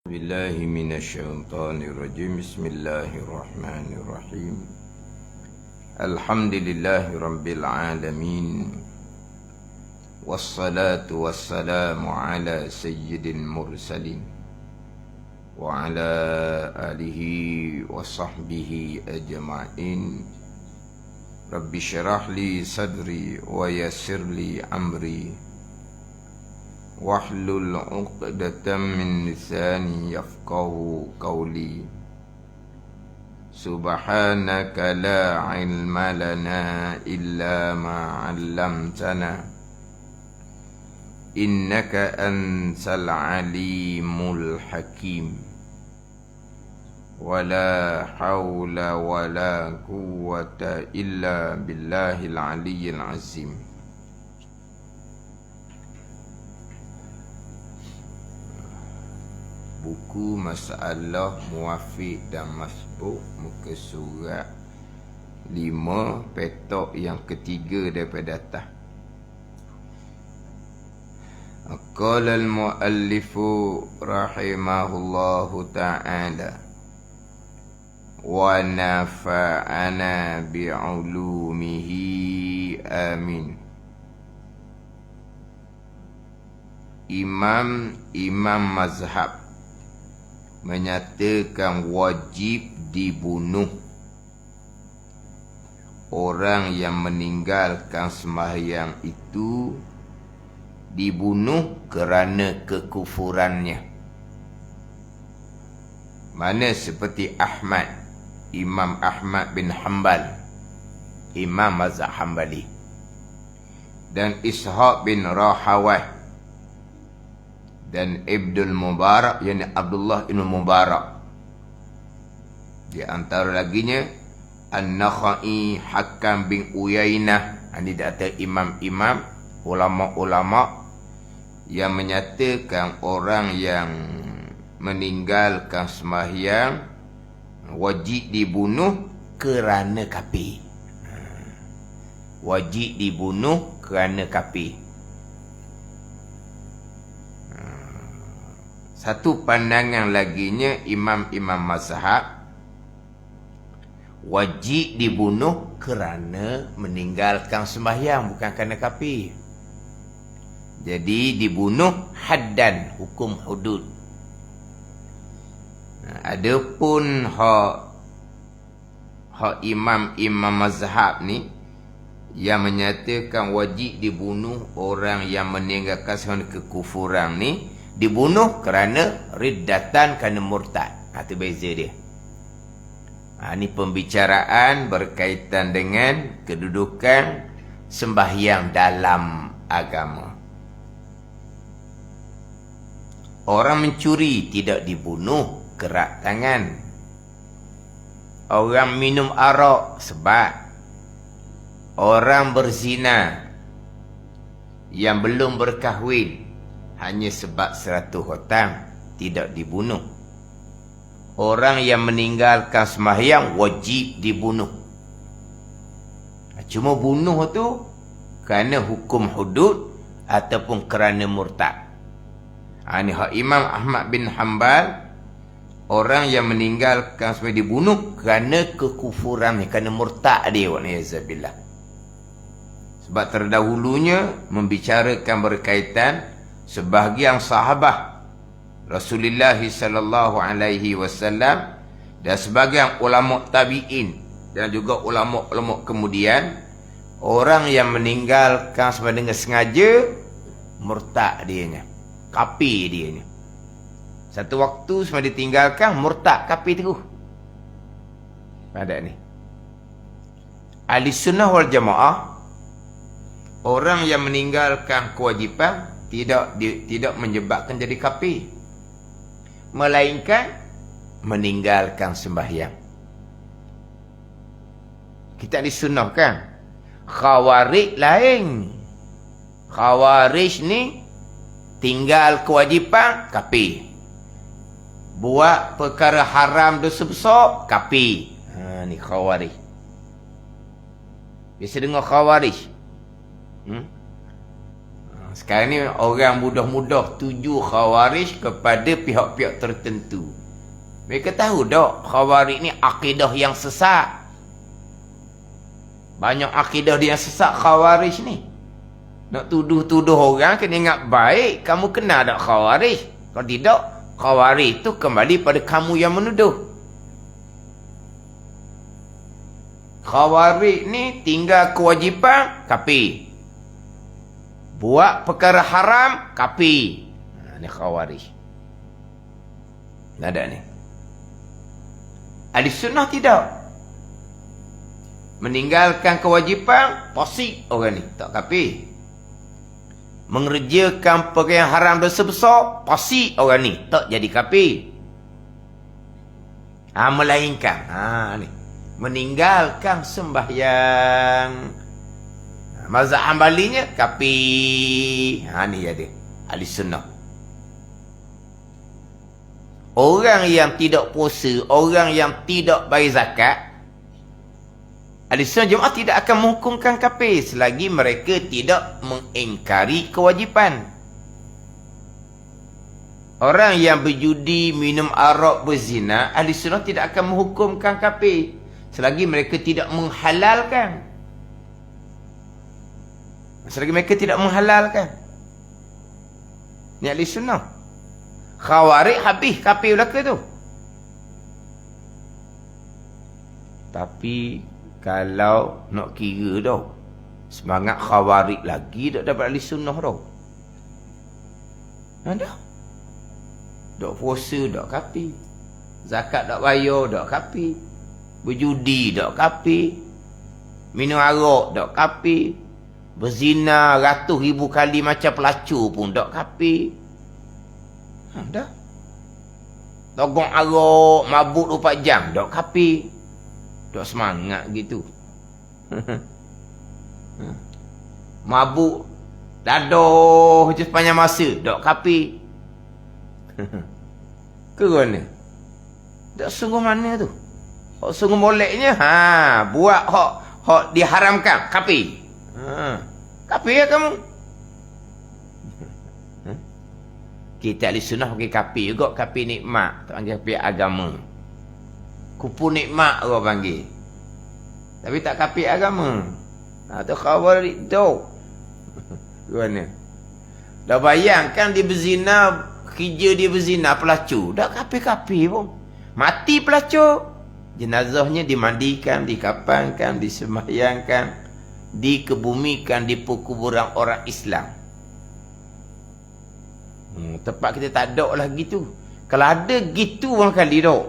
بالله من الشيطان الرجيم بسم الله الرحمن الرحيم الحمد لله رب العالمين والصلاة والسلام على سيد المرسلين وعلى آله وصحبه أجمعين رب اشرح لي صدري ويسر لي أمري واحلل عقدة من لساني يفقهوا قولي سبحانك لا علم لنا إلا ما علمتنا إنك أنت العليم الحكيم ولا حول ولا قوة إلا بالله العلي العظيم. Buku Masalah Muwafiq dan Masbuk, muka surat 5, petok yang ketiga daripada atas. Qala al-muallifu rahimahullahu ta'ala wa nafa'ana bi'ulumihi amin. Imam mazhab menyatakan wajib dibunuh orang yang meninggalkan sembahyang itu, dibunuh kerana kekufurannya. Mana seperti Imam Ahmad bin Hanbal, Imam mazhab Hanbali, dan Ishaq bin Rahawah dan Ibnul Mubarak, yakni Abdullah bin Mubarak. Di antara laginya An-Nakhai, Hakam bin Uyainah. Ini data imam-imam, ulama-ulama yang menyatakan orang yang meninggalkan sembahyang wajib dibunuh kerana kafir. Wajib dibunuh kerana kafir. Satu pandangan laginya imam-imam mazhab wajib dibunuh kerana meninggalkan sembahyang, bukan kerana kafir. Jadi dibunuh haddan, hukum hudud. Adapun hak imam-imam mazhab ni yang menyatakan wajib dibunuh orang yang meninggalkan sembahyang kekufuran ni, dibunuh kerana riddatan, kerana murtad. Itu beza dia. Ini pembicaraan berkaitan dengan kedudukan sembahyang dalam agama. Orang mencuri tidak dibunuh, kerak tangan. Orang minum arak sebab. Orang berzina yang belum berkahwin hanya sebab 100 hutang, tidak dibunuh. Orang yang meninggalkan sembahyang wajib dibunuh. Cuma bunuh tu kerana hukum hudud ataupun kerana murtad. Ini hak Imam Ahmad bin Hanbal. Orang yang meninggalkan sembahyang dibunuh kerana kekufuran, kerana murtad dia. Wa'alaikumsalam. Sebab terdahulunya membicarakan berkaitan sebahagian sahabat Rasulullah sallallahu alaihi wasallam dan sebahagian ulama tabi'in dan juga ulama-ulama kemudian, orang yang meninggalkan sembahyang dengan sengaja murtad dianya, kafir dianya. Satu waktu sembahyang ditinggalkan murtad, kafir terus. Ada ni Ahli Sunnah wal Jamaah, orang yang meninggalkan kewajipan tidak menyebabkan jadi kafir, melainkan meninggalkan sembahyang. Kita disunahkan. Khawarij lain. Khawarij ni tinggal kewajipan, kafir. Buat perkara haram, dosa besar, kafir. Ni Khawarij. Biasa dengar Khawarij. Sekarang ni orang mudah-mudah tuju Khawarij kepada pihak-pihak tertentu. Mereka tahu tak Khawarij ni akidah yang sesat. Banyak akidah dia yang sesat Khawarij ni. Nak tuduh-tuduh orang kena ingat baik, kamu kenal tak Khawarij? Kalau tidak, Khawarij tu kembali pada kamu yang menuduh. Khawarij ni tinggal kewajipan, kafir. Buat perkara haram, kafir. Ni Khawarij. Ada ni. Ahli sunnah tidak. Meninggalkan kewajipan, fasik orang ni, tak kafir. Mengerjakan perkara yang haram dosa besar, fasik orang ni, tak jadi kafir. Melainkan ni, meninggalkan sembahyang. Mazhab Hambalinya kafir. Ni ada ahli sunnah. Orang yang tidak puasa, orang yang tidak bayar zakat, ahli sunnah jemaah tidak akan menghukumkan kafir selagi mereka tidak mengingkari kewajipan. Orang yang berjudi, minum arak, berzina, ahli sunnah tidak akan menghukumkan kafir selagi mereka tidak menghalalkan. Selagi mereka tidak menghalalkan. Ni ahli sunnah. Khawarij habis kafir belaka tu. Tapi kalau nak kira tau, semangat Khawarij lagi tak dapat ahli sunnah tau. Ada. Dok puasa dok kafir. Zakat dok bayar dok kafir. Berjudi dok kafir. Minum arak dok kafir. Berzina ratus ribu kali macam pelacur pun dok kafir. Dah. Togong arak, mabuk 24 jam dok kafir. Dok semangat gitu. Mabuk dadah je sepanjang masa dok kafir. Ke mana? Dok sungguh mana tu? Hak sungguh moleknya buat hak diharamkan kafir. Kafir ya kamu. Kita ahli sunnah pakai kafir juga, kafir nikmat, tak panggil kafir agama. Kupu nikmat orang panggil. Tapi tak kafir agama. Tu Khawarij tu. Gimana? Dah bayangkan dia berzina, kerja dia berzina, pelacur. Dah kafir-kafir pun. Mati pelacur. Jenazahnya dimandikan, dikapankan, disembahyangkan, dikebumikan di perkuburan orang Islam. Tempat kita tak ada lah gitu. Kalau ada gitu orang kali dok.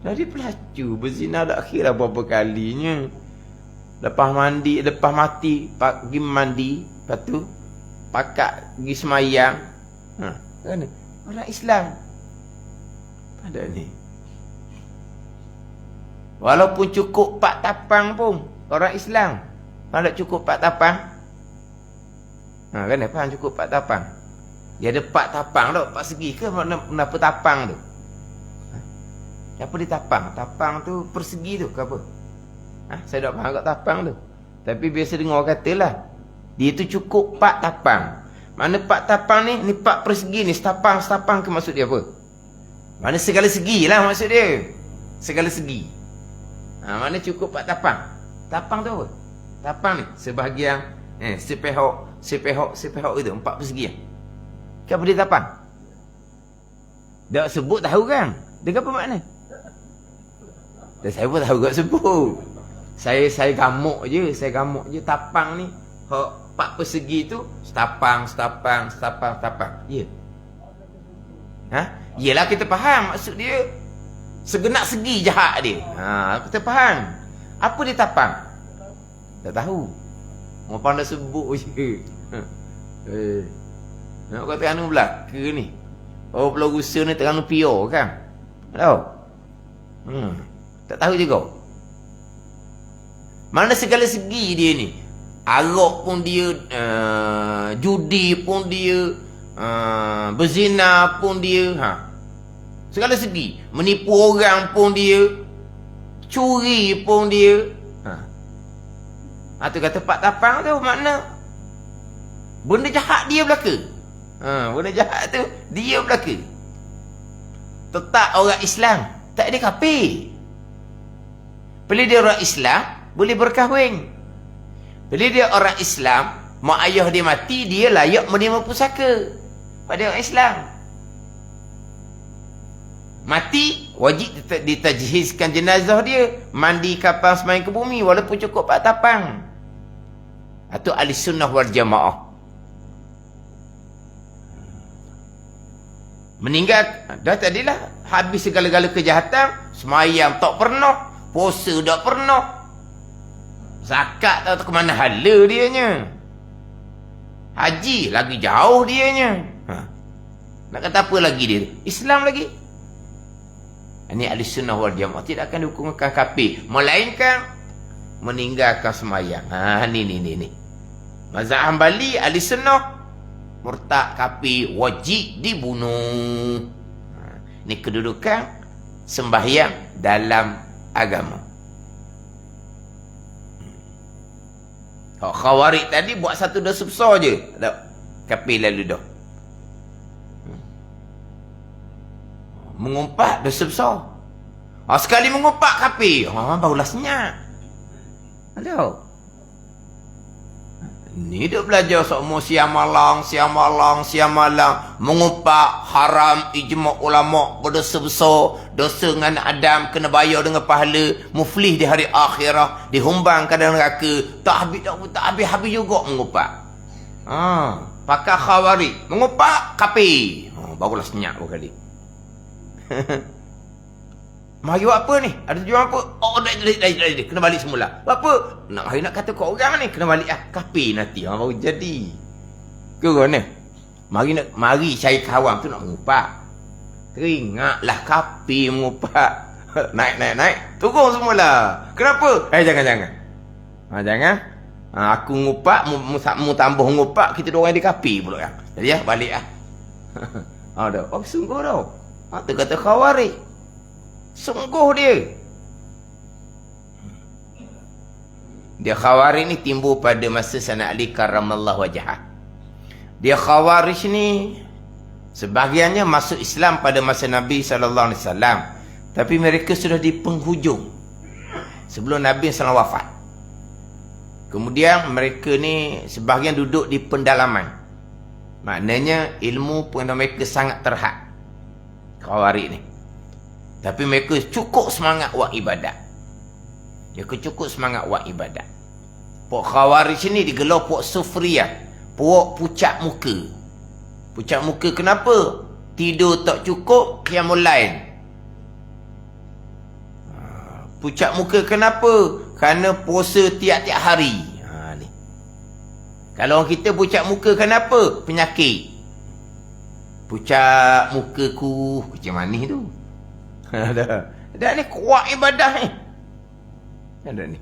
Dari pelacur berzina tak kira berapa kalinya. Lepas mandi, lepas mati pergi mandi, lepas tu pakak pergi semayang. Kan orang Islam. Ada ni. Walaupun cukup 4 tapang pun orang Islam. Kalau tak cukup 4 tapang, kan faham cukup 4 tapang. Dia ada 4 tapang tu, 4 segi ke kenapa tapang tu? Apa dia tapang? Tapang tu persegi tu ke apa? Saya tak faham kat tapang tu. Tapi biasa dengar katalah, dia tu cukup 4 tapang. Mana 4 tapang ni 4 persegi ni, setapang ke maksud dia apa? Mana segala segi lah maksud dia. Segala segi. Mana cukup 4 tapang. Tapang tu apa? Tapang ni sebahagian sepehok itu 4 persegi. Kenapa dia tapang? Tak sebut tahu kan? Dia apa makna? Dan saya pun tahu tak sebut. Saya gamuk je, tapang ni 4 persegi tu setapang. Ya. Yelah kita faham maksud dia. Segenap segi jahat dia. Kita faham. Apa dia tapang? Tak tahu. Orang pandai sebut je. Nak kata Terengganu belaka ni. Pulau Rusa ni Terengganu Pio kan? Tahu? Tak tahu juga. Mana segala segi dia ni. Arak pun dia, judi pun dia, berzina pun dia. Segala segi. Menipu orang pun dia, curi pun dia. Tu kata 4 tapang tu makna Benda jahat dia belaka. Benda jahat tu dia belaka. Tetap orang Islam, tak ada kafir. Bila dia orang Islam, boleh berkahwin. Bila dia orang Islam, mak ayah dia mati, dia layak menerima pusaka pada orang Islam. Mati, wajib ditajhizkan jenazah dia, mandi kapal sembahyang ke bumi walaupun cukup 4 tapang. Itu ahli sunnah wal jamaah. Meninggal dah tadilah, habis segala-gala kejahatan, semayang tak pernah, puasa tak pernah, zakat tak tahu ke mana hala dianya, haji lagi jauh dianya. Nak kata apa lagi dia? Islam lagi. Ini ahli sunnah wal jamaah tidak akan dihukumkan kafir, melainkan meninggalkan semayang. Ni mazhab Hambali, ahli sunnah, murtad kafir wajib dibunuh. Ini kedudukan sembahyang dalam agama. Khawarij tadi buat satu dosa besar je, kafir lalu dah. Mengumpat dosa besar. Sekali mengumpat kafir, barulah senyap. Ada. Ni duk belajar semua siang malang, mengumpat haram, ijma' ulama' berdosa besar, dosa dengan Adam, kena bayar dengan pahala, muflih di hari akhirah, dihumbang ke dalam neraka, tak habis juga mengumpat. Pakar Khawarij mengumpat kafir, barulah senyap kali. Mari buat apa ni? Ada tujuan apa? Dah. Kena balik semula. Buat apa? Nak kata kau orang ni. Kena balik kafir nanti. Baru jadi. Ke ni? Mari cari kawan tu nak mengumpat. Teringatlah kafir mengumpat. Naik. Turun semula. Kenapa? Jangan. Jangan. Aku ngumpat, mu tambah ngumpat, kita dua orang di kafir pula ya. Jadi balik dah. Sungguh dah. Tu kata Khawarij. Sungguh dia Khawarij ni timbul pada masa Sayyidina Ali karramallahu wajhah. Dia Khawarij ni sebahagiannya masuk Islam pada masa Nabi SAW, tapi mereka sudah di penghujung sebelum Nabi SAW wafat. Kemudian mereka ni sebahagian duduk di pendalaman, maknanya ilmu pengetahuan mereka sangat terhad, Khawarij ni. Tapi mereka cukup semangat buat ibadat. Puak Khawarij ni digelar puak sufriyah, puak pucat muka. Pucat muka kenapa? Tidur tak cukup, qiyamul lail. Pucat muka kenapa? Kerana puasa tiap-tiap hari. Ni. Kalau orang kita pucat muka kenapa? Penyakit. Pucat mukaku macam manis tu. Dah ni kuat ibadah ni. Ada ni.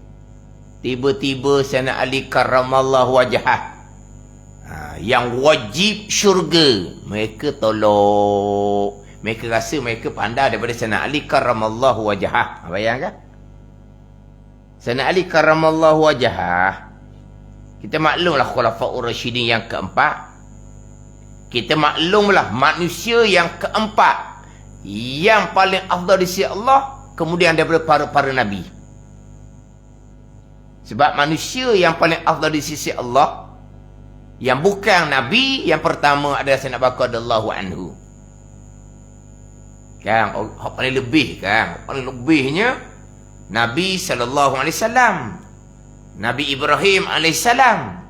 Tiba-tiba Sayyidina Ali karramallahu wajhah, yang wajib syurga, mereka tolak. Mereka rasa mereka pandai daripada Sayyidina Ali karramallahu wajhah. Bayangkan? Sayyidina Ali karramallahu wajhah, kita maklumlah khulafaur rasyidin yang keempat. Kita maklumlah manusia yang keempat, yang paling afdal di sisi Allah, kemudian daripada para nabi. Sebab manusia yang paling afdal di sisi Allah, yang bukan nabi, yang pertama adalah Sayyidina Abu Bakar radhiyallahu anhu. Kan, paling lebih kan, paling lebihnya Nabi sallallahu alaihi wasallam, Nabi Ibrahim alaihi salam,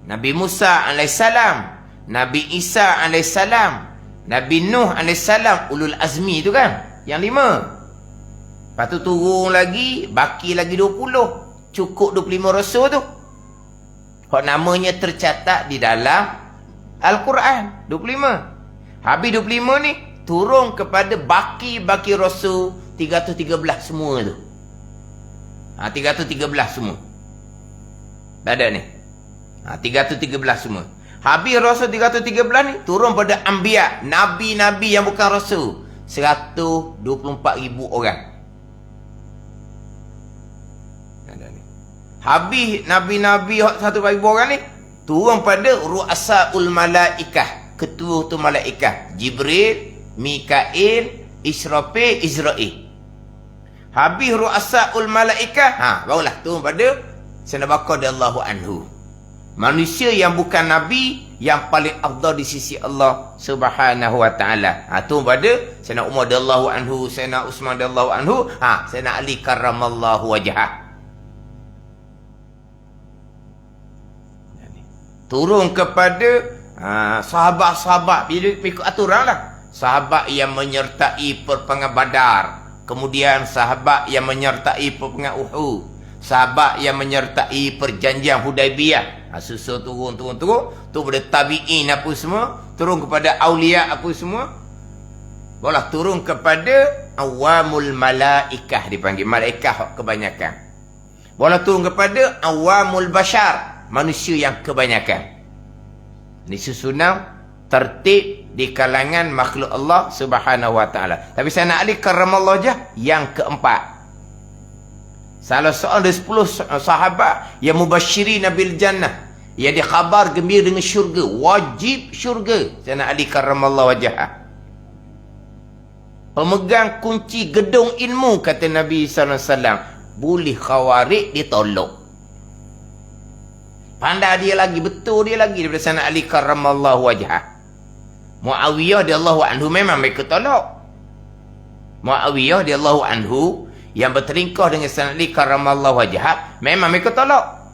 Nabi Musa alaihi salam, Nabi Isa alaihi salam, Nabi Nuh AS, ulul azmi tu kan, yang 5. Lepas tu turun lagi, baki lagi 20. Cukup 25 rasul tu. Hak namanya tercatat di dalam Al-Quran, 25. Habis 25 ni, turun kepada baki-baki rasul 313 semua tu. 313 semua. Tak ada ni. 313 semua. Habis Rasul 313 ni turun pada Anbiya, Nabi-Nabi yang bukan Rasul, 124,000 orang. Habis Nabi-Nabi 124,000 orang ni, Turun pada ru'asaul malaikah, ketua tu malaikah, Jibril, Mikail, Israfil, Israel. Habis ru'asaul malaikah, barulah turun pada Sayyidina Bakar radhiyallahu anhu. Manusia yang bukan nabi yang paling afdal di sisi Allah Subhanahu wa taala. Tu pada Sayyidina Umar radhiyallahu anhu, Sayyidina Utsman radhiyallahu anhu, Sayyidina Ali karramallahu wajhah. Turun kepada sahabat-sahabat bila ikut aturanlah. Sahabat yang menyertai perperangan Badar, kemudian sahabat yang menyertai perperangan Uhud, sahabat yang menyertai perjanjian Hudaibiyah. Susul turun tu pada tabi'in apa semua, turun kepada aulia apa semua, barulah turun kepada awamul malaikah, dipanggil malaikah kebanyakan. Barulah turun kepada awamul bashar, manusia yang kebanyakan. Ini susunan tertib di kalangan makhluk Allah Subhanahu wa taala. Tapi Sayyidina Ali karramallahu wajhah yang keempat. Salah seorang dari 10 sahabat yang mubasyirin bil jannah, yang dikhabar gembira dengan syurga, wajib syurga. Sayyidina Ali karramallahu wajhah. Pemegang kunci gedung ilmu, kata Nabi sallallahu alaihi wasallam, boleh khawarij ditolak. Pandai dia lagi, betul dia lagi daripada Sayyidina Ali karramallahu wajhah. Muawiyah radhiyallahu anhu memang mereka tolak. Muawiyah radhiyallahu anhu yang berteringkah dengan Sayyidina Ali karramallahu wajhah, memang mereka tolak.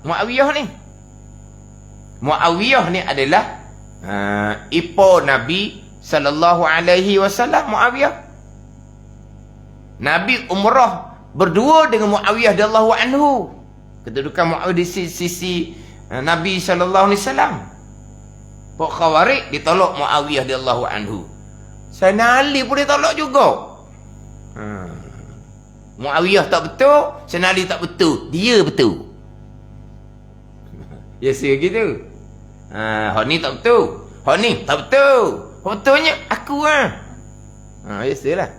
Muawiyah ni adalah ipo Nabi sallallahu alaihi wasallam. Muawiyah, Nabi umrah berdua dengan Muawiyah radhiyallahu anhu. Kedudukan Muawiyah di sisi Nabi sallallahu alaihi wasallam. Pok khawarij ditolak Muawiyah radhiyallahu anhu. Sayyidina Ali pun ditolak juga. Muawiyah tak betul, Sayyidina Ali tak betul, dia betul. Ya gitu. Hak ni tak betul, hak ni tak betul. Betulnya aku biasalah.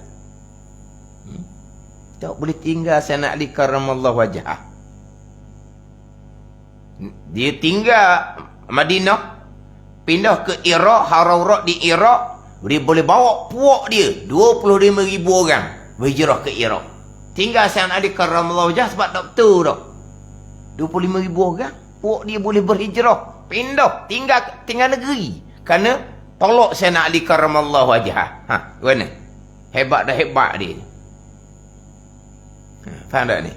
Tak boleh tinggal Sayyidina Ali karramallahu wajhah. Dia tinggal Madinah, pindah ke Iraq, Haraurat di Iraq. Dia boleh bawa puak dia 25,000 orang berhijrah ke Iraq. Tinggal Sayyidina Ali karramallahu wajhah sebab tak betul dah. 25,000 orang, puak dia boleh berhijrah, pindah, tinggal negeri. Kerana tolak Sayyidina Ali karramallahu wajhah. Mana? Hebat dah hebat dia. Faham tak ni?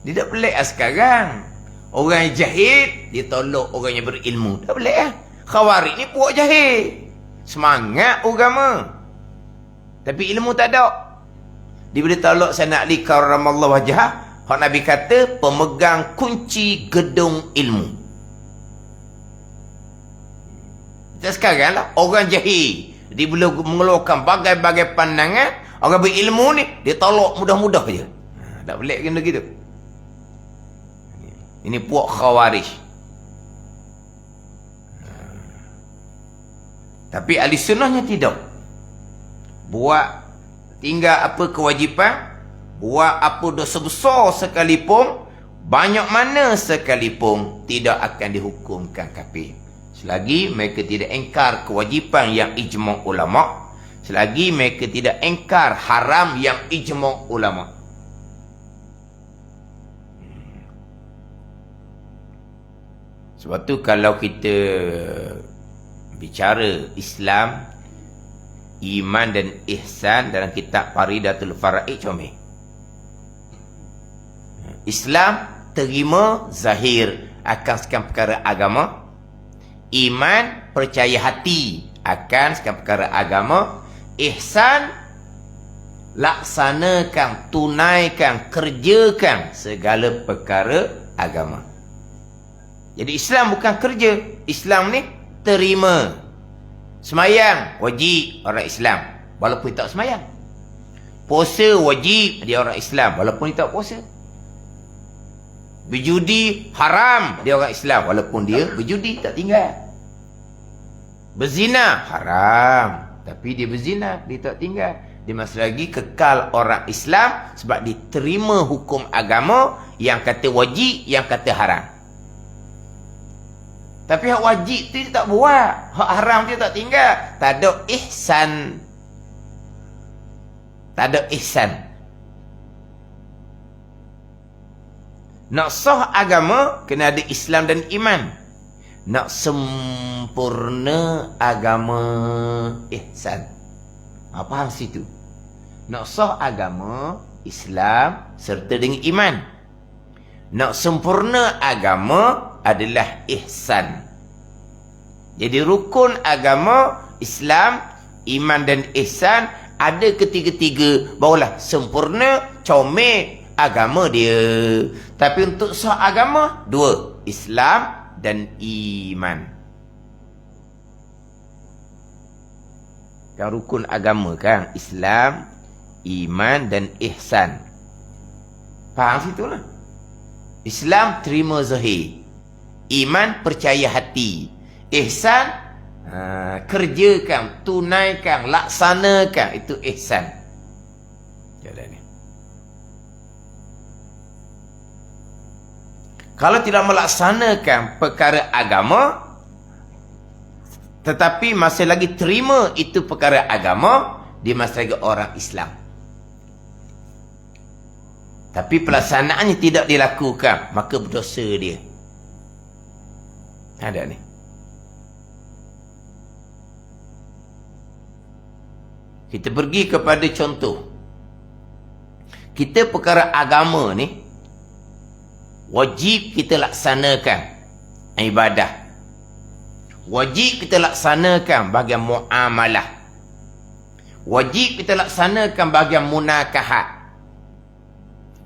Dia tak pelik sekarang. Orang yang jahil dia tolak orang yang berilmu. Tak pelik Khawarij ni puak jahil, semangat agama tapi ilmu tak ada. Dia boleh tolak Sayyidina Ali karramallahu wajhah, hak Nabi kata pemegang kunci gedung ilmu. Sekarang lah orang jahil dia boleh mengeluarkan bagai-bagai pandangan. Orang berilmu ni dia tolak mudah-mudah je. Tak pelik kena gitu. Ini puak khawarij. Tapi ahli sunnahnya tidak. Buat tinggal apa kewajipan, buat apa dosa besar sekalipun, banyak mana sekalipun, tidak akan dihukumkan kafir. Selagi mereka tidak engkar kewajipan yang ijma' ulama', selagi mereka tidak engkar haram yang ijma' ulama'. Sebab tu kalau kita bicara Islam, iman dan ihsan dalam kitab Faridatul Faraid comel. Islam terima zahir akan sekian perkara agama. Iman percaya hati akan sekian perkara agama. Ihsan laksanakan, tunaikan, kerjakan segala perkara agama. Jadi Islam bukan kerja. Islam ni terima. Semayang wajib orang Islam walaupun tak semayang. Puasa wajib dia orang Islam walaupun dia tak puasa. Berjudi haram dia orang Islam walaupun dia berjudi tak tinggal. Berzina haram tapi dia berzina, dia tak tinggal. Dia masih lagi kekal orang Islam sebab diterima hukum agama yang kata wajib, yang kata haram. Tapi hak wajib tu dia tak buat. Hak haram dia tak tinggal. Tak ada ihsan. Tak ada ihsan. Nak sah agama, kena ada Islam dan iman. Nak sempurna agama, ihsan. Faham situ? Nak sah agama, Islam serta dengan iman. Nak sempurna agama adalah ihsan. Jadi rukun agama, Islam, iman dan ihsan ada ketiga-tiga, barulah sempurna, comel agama dia. Tapi untuk sah agama, dua, Islam dan iman. Kan rukun agama kan, Islam, iman dan ihsan. Faham situ lah. Islam terima zahir, iman percaya hati, ihsan kerjakan, tunaikan, laksanakan, itu ihsan. Jalan ni. Kalau tidak melaksanakan perkara agama, tetapi masih lagi terima itu perkara agama, dia masih lagi orang Islam. Tapi pelaksanaannya tidak dilakukan, maka berdosa dia. Ada ni. Kita pergi kepada contoh. Kita perkara agama ni wajib kita laksanakan ibadah. Wajib kita laksanakan bahagian muamalah. Wajib kita laksanakan bahagian munakahat.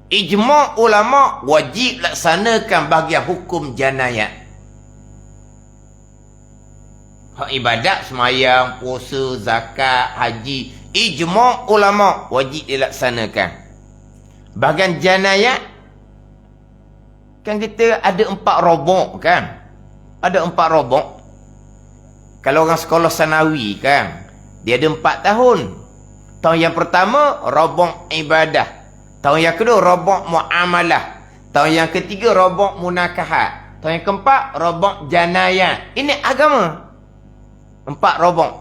Ijma' ulama wajib laksanakan bahagian hukum janayat. Hak ibadat, semayang, puasa, zakat, haji, ijma' ulama wajib dilaksanakan. Bahagian janayat, kan kita ada 4 robok kan? Ada 4 robok. Kalau orang sekolah sanawi kan, dia ada 4 tahun. Tahun yang pertama, robok ibadah. Tahun yang kedua, robok muamalah. Tahun yang ketiga, robok munakahat. Tahun yang keempat, robok janayat. Ini agama. 4 robok.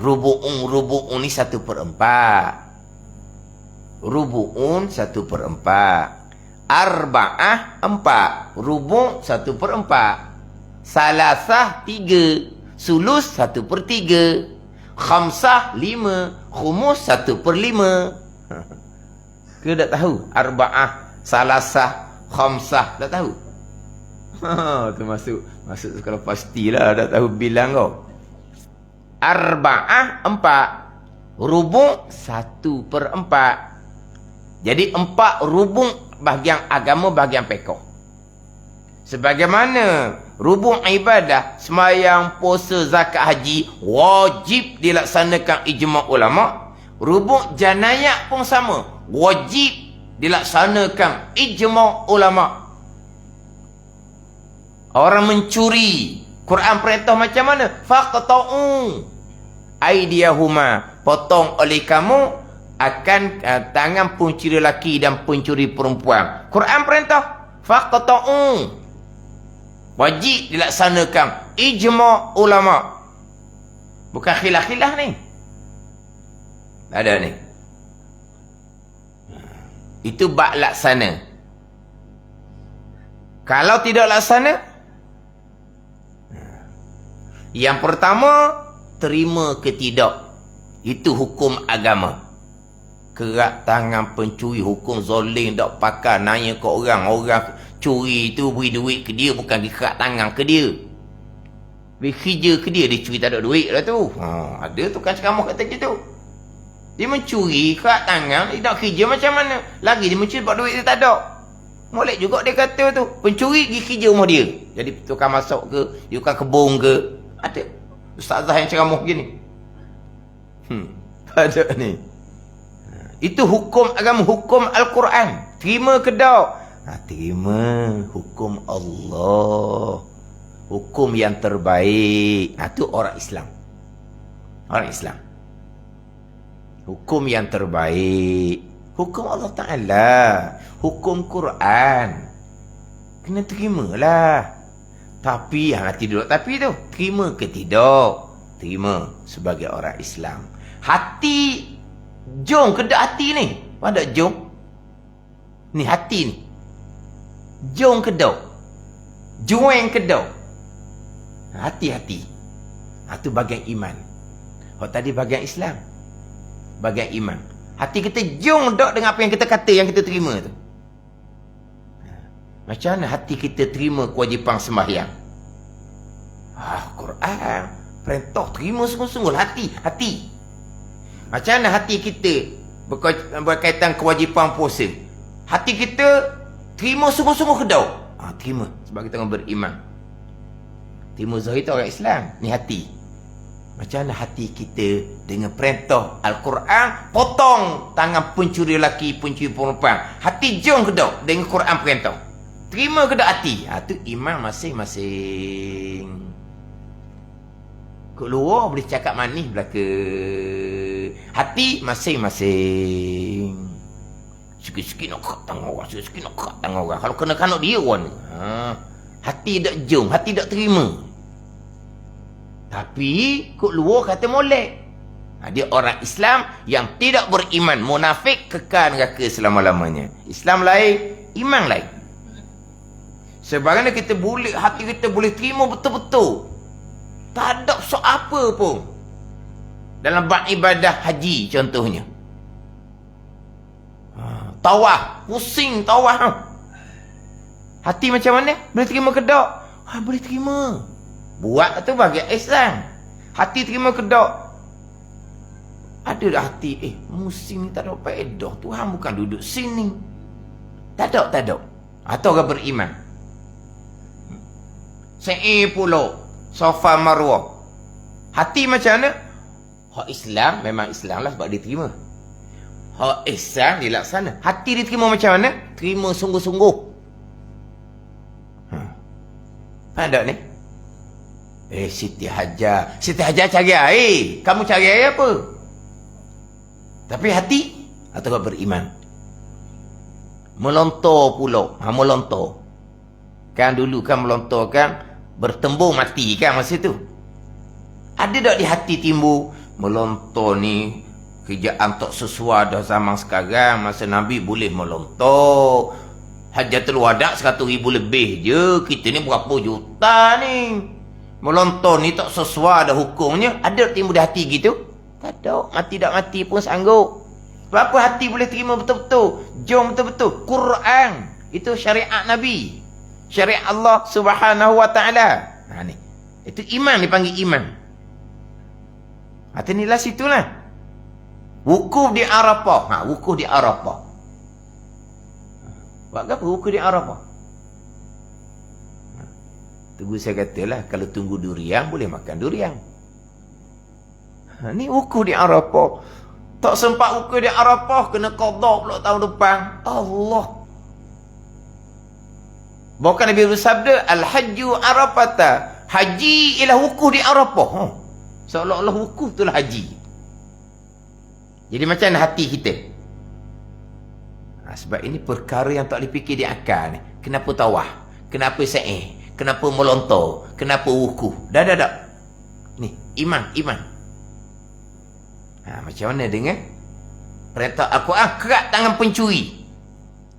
Rubu'un ni 1/4. Rubu'un 1/4. Arba'ah 4. Rubu' 1/4. Salasah 3. Sulus 1/3. Khamsah 5. Khumus 1/5. Ke tak tahu? Arba'ah, salasah, khamsah, tak tahu? Tu masuk sekolah pastilah, dah tahu bilang kau. Arba'ah 4. Rubu' 1/4. Jadi 4 rubu' bahagian agama, bahagian pekoh. Sebagaimana rubu' ibadah, semayang, puasa, zakat, haji wajib dilaksanakan ijma' ulama. Rubu' janayat pun sama, wajib dilaksanakan ijma' ulama. Orang mencuri, Quran perintah macam mana? Faqta'u aydiyahuma, potong oleh kamu akan tangan pencuri lelaki dan pencuri perempuan. Quran perintah faqta'u, wajib dilaksanakan ijma' ulama. Bukan khilaf-khilaf ni. Ada ni. Itu bab laksana. Kalau tidak laksana, yang pertama, terima ke tidak. Itu hukum agama. Kerak tangan pencuri, hukum zolim, tak pakai nanya ke orang. Orang curi tu beri duit ke dia, bukan kerak tangan ke dia. Beri kerja ke dia, dia curi tak ada duit lah tu. Ada tu kan ceramah kata gitu. Dia mencuri kerak tangan, dia nak kerja macam mana? Lagi dia mencuri sebab duit dia tak ada. Molek juga dia kata tu. Pencuri pergi kerja rumah dia. Jadi tukang masak ke, dia tukang kebun ke. Ada ustazah yang ceramah begini. Ada ni. Itu hukum agama, hukum Al-Quran. Terima ke tak? Terima hukum Allah. Hukum yang terbaik. Itu orang Islam. Orang Islam. Hukum yang terbaik. Hukum Allah Ta'ala. Hukum Quran. Kena terimalah. Tapi hati duduk tapi tu, terima ke tidak? Terima sebagai orang Islam. Hati jom ke dak hati ni? Ada jom. Ni hati ni. Jom ke dak? Jueng ke dak? Hati-hati. Itu bagian iman. Tadi bagian Islam. Bagian iman. Hati kita jom dak dengan apa yang kita kata, yang kita terima tu. Macam mana hati kita terima kewajipan sembahyang? Quran perintah terima sungguh-sungguh hati. Macam mana hati kita berkaitan kewajipan puasa? Hati kita terima sungguh-sungguh ke tak? Terima sebab kita orang beriman. Terima zahir tu orang Islam. Ni hati. Macam mana hati kita dengan perintah Al-Quran, potong tangan pencuri lelaki, pencuri perempuan. Hati jom ke tak dengan Quran perintah? Terima ke tak hati? Itu iman masing-masing. Kok luar boleh cakap manis belaka. Hati masing-masing. Sikit-sikit nak kat tangan orang, sikit-sikit nak kat tangan orang. Kalau kena dia orang ni. Hati tak jom, hati tak terima. Tapi kok luar kata molek. Dia orang Islam yang tidak beriman, munafik, kekal neraka selama-lamanya. Islam lain, iman lain. Sebagaimana kita boleh, hati kita boleh terima betul-betul. Tak ada soal apa pun. Dalam bab ibadah haji contohnya. Tawaf, pusing tawaf. Hati macam mana? Boleh terima ke tak? Boleh terima. Buat tu bagian Islam. Hati terima ke tak? Ada dah hati, musim ni tak ada faedah. Tuhan bukan duduk sini. Tak ada. Atau orang beriman. Sa'i pula Safa Marwah. Hati macam mana? Hak Islam memang Islam lah sebab dia terima. Hak Islam dilaksana. Hati dia terima macam mana? Terima sungguh-sungguh. Ada ni? Siti Hajar cari air. Kamu cari air apa? Tapi hati atau beriman. Melontar pula. Melontar. Kan dulu kan melontar kan bertembung mati kan masa tu. Ada tak di hati timbul melontar ni kerjaan tak sesuai dah zaman sekarang. Masa Nabi boleh melontar. Hajatul Wada' 100,000 lebih je. Kita ni berapa juta ni. Melontar ni tak sesuai dah hukumnya. Ada tak timbul di hati gitu? Tak ada. Mati tak mati pun sanggup. Berapa hati boleh terima betul-betul? Jom betul-betul. Quran. Itu syariat Nabi. Syariat Allah Subhanahu wa ta'ala. Ni. Itu iman dipanggil iman. Hati inilah situlah. Wukuf di Arafah. Wukuf di Arafah. Buat apa wukuf di Arafah? Tunggu saya katalah, kalau tunggu durian, boleh makan durian. Ni wukuf di Arafah. Tak sempat wukuf di Arafah, kena qada pula tahun depan. Allah. Bahkan Nabi bersabda, Al-Hajju Arafata. Haji ialah wukuf di Arafah. Seolah-olah wukuf itulah haji. Jadi macam mana hati kita? Sebab ini perkara yang tak boleh fikir di akal ni. Kenapa tawah? Kenapa sa'i? Kenapa melontar? Kenapa wukuf? Dah. Ni, iman. Macam mana dengan perintah Al-Quran? Kerat tangan pencuri.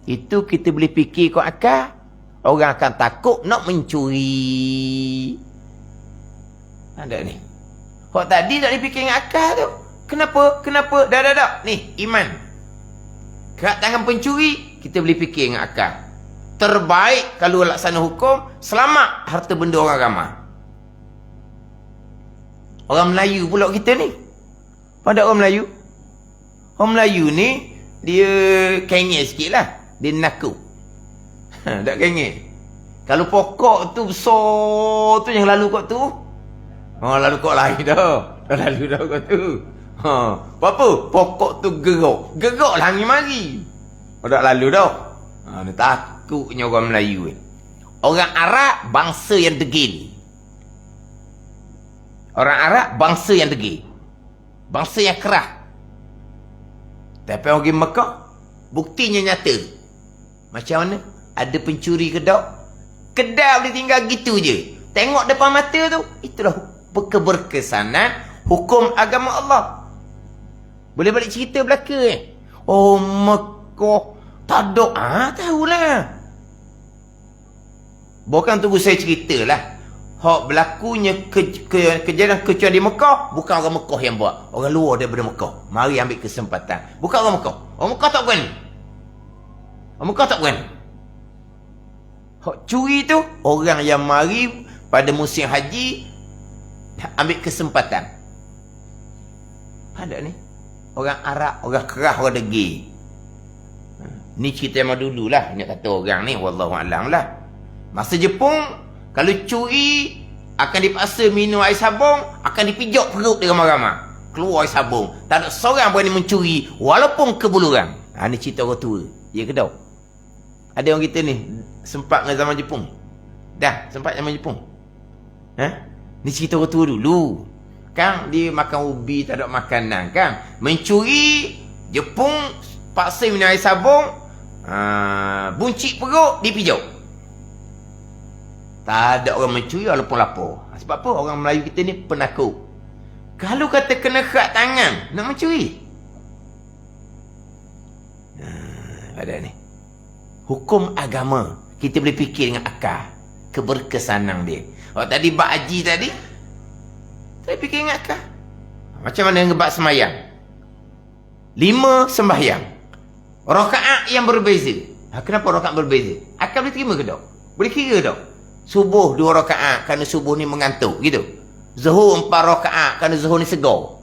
Itu kita boleh fikir kau akal. Orang akan takut nak mencuri. Ada ni. Kau tadi tak boleh fikir dengan akal tu. Kenapa? Dah. Ni, iman. Kerat tangan pencuri, kita boleh fikir dengan akal. Terbaik kalau laksana hukum, selamat harta benda orang ramai. Orang Melayu pula kita ni. Pada orang Melayu. Orang Melayu ni, dia kengel sikit lah. Dia nakut. Tak kengel. Kalau pokok tu besar tu yang lalu kot tu. Lalu kot lain dah. Dah lalu dah kot tu. Apa? Pokok tu gerak. Gerak lah angin mari. Tak lalu dah. Ni takutnya orang Melayu ni. Orang Arab bangsa yang degil. Orang Arab bangsa yang degil. Bangsa yang kerah. Tapi orang pergi Mekah, buktinya nyata. Macam mana? Ada pencuri ke tak? sekedar boleh tinggal gitu je. Tengok depan mata tu, itulah keberkesanan hukum agama Allah. Boleh balik cerita belaka Oh, Mekah tak ada. Tahulah. Bukan tunggu saya ceritalah. Hak berlakunya kejadian kecuali di Mekah, bukan orang Mekah yang buat. Orang luar daripada Mekah. Mari ambil kesempatan. Bukan orang Mekah. Orang Mekah tak berani. Orang Mekah tak berani. Hak curi tu, orang yang mari pada musim haji, ambil kesempatan. Ada ni. Orang Arab, orang Kerah, orang Degil. Ni cerita yang dululah. Ni kata orang ni, wallahualam lah. Masa Jepun, kalau curi, akan dipaksa minum air sabung, akan dipijak perut dia ramai-ramai. Keluar air sabung. Tak ada seorang berani mencuri, walaupun kebuluran. Ni cerita orang tua. Ya ke tak? Ada orang kita ni, sempat dengan zaman Jepun. Dah, sempat zaman Jepun. Ni cerita orang tua dulu. Kan, dia makan ubi, tak ada makanan kan. Mencuri, Jepun, paksa minum air sabung, buncit perut, dipijak. Tak ada orang mencuri walaupun lapar. Sebab apa? Orang Melayu kita ni penakut. Kalau kata kena khat tangan, nak mencuri. Ada ni. Hukum agama, kita boleh fikir dengan akal. Keberkesanan dia. Tadi bab haji tadi, saya fikir dengan akal. Macam mana dengan bab semayang? 5 sembahyang. Rakaat yang berbeza. Kenapa rakaat berbeza? Akal boleh terima ke tak? Boleh kira tak? Subuh 2 rakaat kerana subuh ni mengantuk gitu. Zuhur 4 rakaat kerana zuhur ni segar.